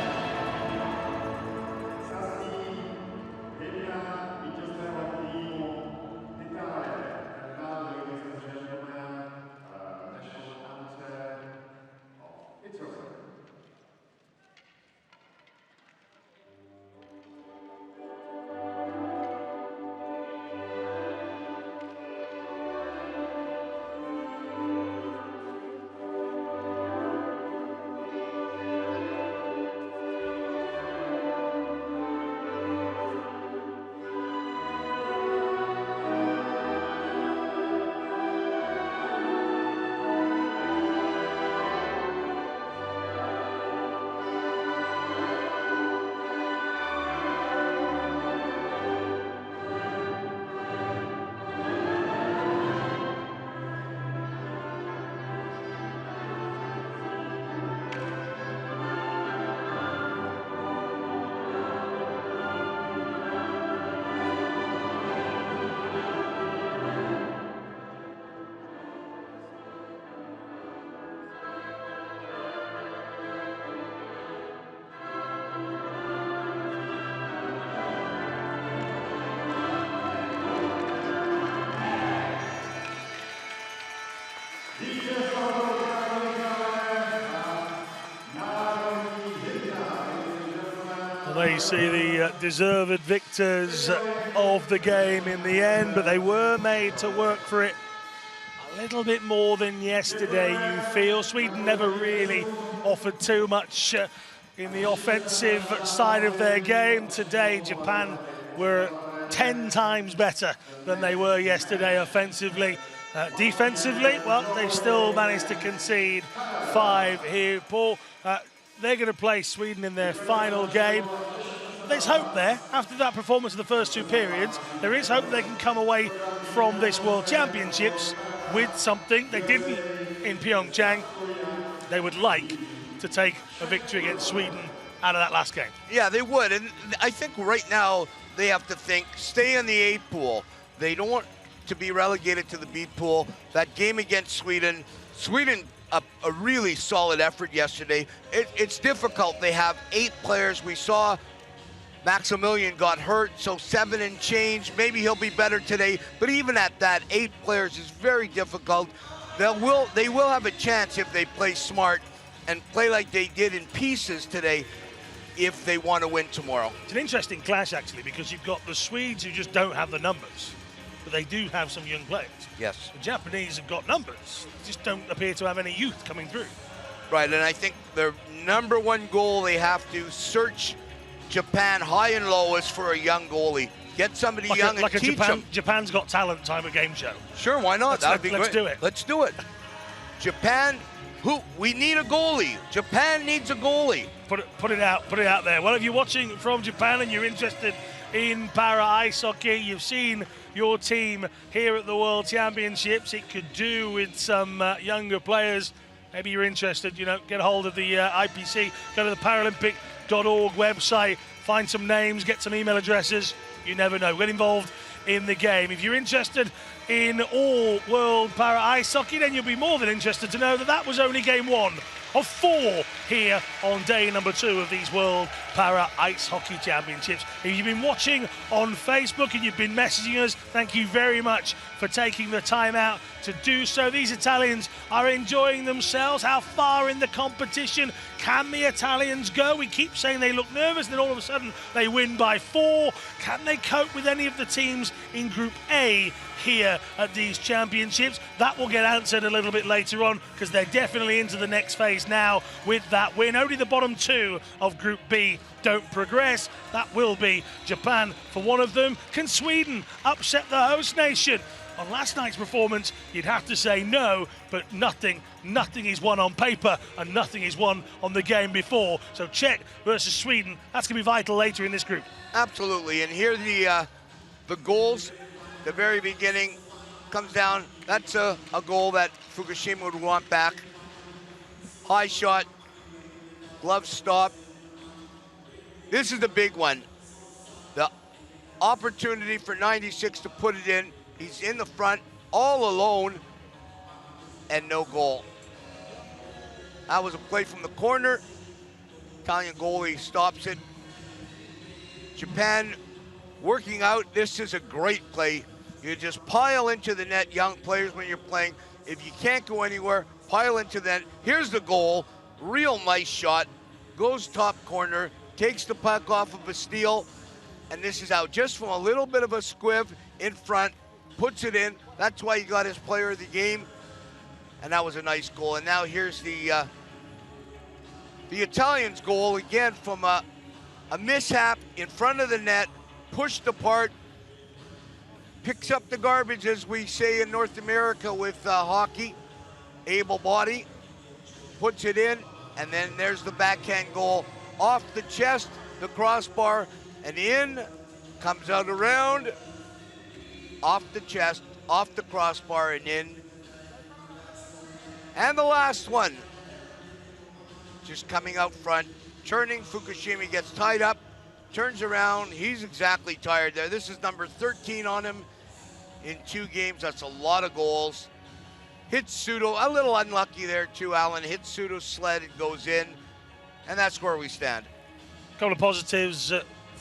There you see the deserved victors of the game in the end, but they were made to work for it a little bit more than yesterday, you feel. Sweden never really offered too much in the offensive side of their game. Today, Japan were 10 times better than they were yesterday offensively. Defensively, well, they've still managed to concede 5 here. Paul, they're going to play Sweden in their final game. There's hope there. After that performance in the first 2 periods, there is hope they can come away from this World Championships with something they didn't in Pyeongchang. They would like to take a victory against Sweden out of that last game. Yeah, they would. And I think right now they have to think, stay in the A pool. They don't want to be relegated to the B pool. That game against Sweden, a really solid effort yesterday. It's difficult. They have 8 players. We saw Maximilian got hurt, so 7 and change. Maybe he'll be better today. But even at that, 8 players is very difficult. They will have a chance if they play smart and play like they did in pieces today if they want to win tomorrow. It's an interesting clash, actually, because you've got the Swedes who just don't have the numbers. but they do have some young players. Yes. The Japanese have got numbers, just don't appear to have any youth coming through. Right, and I think their number one goal they have to search Japan high and low is for a young goalie. Get somebody young and teach them. Japan's Got Talent type of game show. Sure, why not? That'd be great. Let's do it. Let's do it. Japan, we need a goalie. Japan needs a goalie. Put it out there. Well, if you're watching from Japan and you're interested in para ice hockey, you've seen your team here at the World Championships. It could do with some younger players. Maybe you're interested, get a hold of the IPC, go to the Paralympic.org website, find some names, get some email addresses. You never know. Get involved in the game. If you're interested in all World Para Ice Hockey, then you'll be more than interested to know that was only game 1 of 4 here on day number 2 of these World Para Ice Hockey Championships. If you've been watching on Facebook and you've been messaging us, thank you very much for taking the time out to do so. These Italians are enjoying themselves. How far in the competition can the Italians go? We keep saying they look nervous, then all of a sudden they win by 4. Can they cope with any of the teams in Group A here at these championships? That will get answered a little bit later on, because they're definitely into the next phase now with that win. Only the bottom 2 of Group B don't progress. That will be Japan for one of them. Can Sweden upset the host nation? On last night's performance, you'd have to say no, but nothing is won on paper and nothing is won on the game before. So Czech versus Sweden, that's going to be vital later in this group. Absolutely, and here the goals, the very beginning comes down. That's a goal that Fukushima would want back. High shot, glove stop. This is the big one. The opportunity for 96 to put it in. He's in the front, all alone, and no goal. That was a play from the corner. Italian goalie stops it. Japan working out. This is a great play. You just pile into the net, young players, when you're playing. If you can't go anywhere, pile into the net. Here's the goal. Real nice shot. Goes top corner, takes the puck off of a steal, and this is out just from a little bit of a squiv in front. Puts it in. That's why he got his player of the game, and that was a nice goal. And now here's the Italians' goal again from a mishap in front of the net, pushed apart, picks up the garbage, as we say in North America with hockey. Able body, puts it in, and then there's the backhand goal off the chest, the crossbar, and in, comes out around. Off the chest, off the crossbar, and in. And the last one, just coming out front, turning. Fukushima gets tied up, turns around. He's exactly tired there. This is number 13 on him in 2 games. That's a lot of goals. Hits Sudo, a little unlucky there too, Alan. Hits Sudo's sled, it goes in, and that's where we stand. A couple of positives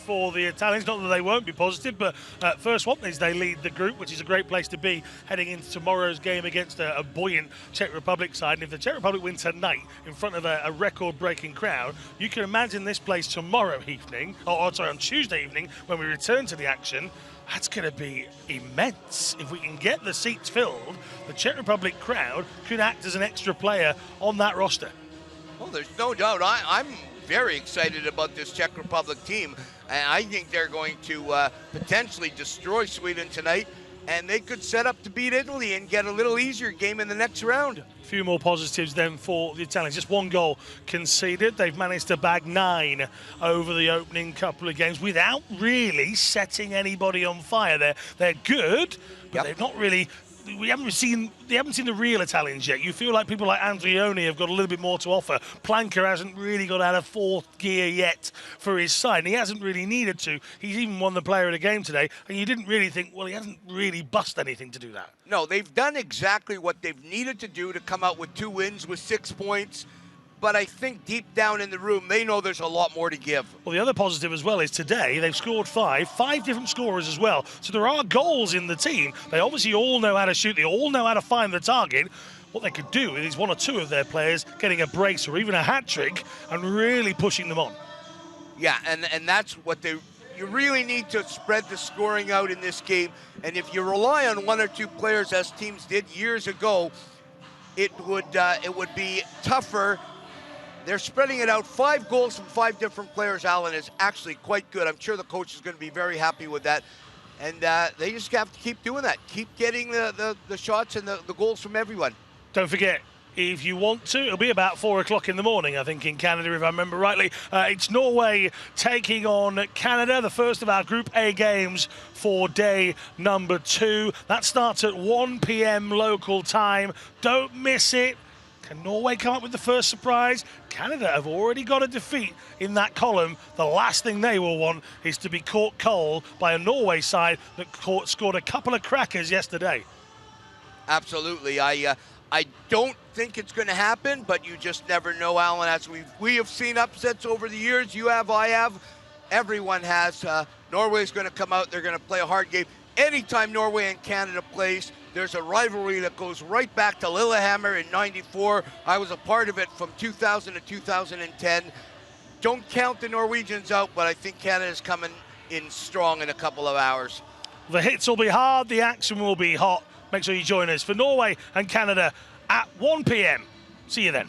for the Italians, not that they won't be positive, but first one is they lead the group, which is a great place to be heading into tomorrow's game against a buoyant Czech Republic side. And if the Czech Republic win tonight in front of a record-breaking crowd, you can imagine this place tomorrow evening, on Tuesday evening, when we return to the action. That's going to be immense. If we can get the seats filled, the Czech Republic crowd could act as an extra player on that roster. Well, there's no doubt. I'm very excited about this Czech Republic team. And I think they're going to potentially destroy Sweden tonight, and they could set up to beat Italy and get a little easier game in the next round. A few more positives then for the Italians. Just 1 goal conceded. They've managed to bag 9 over the opening couple of games without really setting anybody on fire. They're good, but they've not really. They haven't seen the real Italians yet. You feel like people like Andrioni have got a little bit more to offer. Planka hasn't really got out of 4th gear yet for his side, and he hasn't really needed to. He's even won the player of the game today, and you didn't really think, well, he hasn't really bust anything to do that. No, they've done exactly what they've needed to do to come out with 2 wins with 6 points. But I think deep down in the room, they know there's a lot more to give. Well, the other positive as well is today they've scored 5 different scorers as well. So there are goals in the team. They obviously all know how to shoot. They all know how to find the target. What they could do is 1 or 2 of their players getting a brace or even a hat trick and really pushing them on. Yeah, and that's what you You really need to spread the scoring out in this game. And if you rely on one or two players, as teams did years ago, it would be tougher. They're spreading it out. 5 goals from 5 different players, Alan, is actually quite good. I'm sure the coach is going to be very happy with that. And they just have to keep doing that. Keep getting the shots and the goals from everyone. Don't forget, if you want to, it'll be about 4 o'clock in the morning, I think, in Canada, if I remember rightly. It's Norway taking on Canada, the first of our Group A games for day number 2. That starts at 1 p.m. local time. Don't miss it. Can Norway come up with the first surprise? Canada have already got a defeat in that column. The last thing they will want is to be caught cold by a Norway side that scored a couple of crackers yesterday. Absolutely. I don't think it's going to happen, but you just never know, Alan. As we have seen upsets over the years. You have, I have, everyone has. Norway's going to come out. They're going to play a hard game. Anytime Norway and Canada plays, there's a rivalry that goes right back to Lillehammer in '94. I was a part of it from 2000 to 2010. Don't count the Norwegians out, but I think Canada's coming in strong in a couple of hours. The hits will be hard, the action will be hot. Make sure you join us for Norway and Canada at 1 p.m. See you then.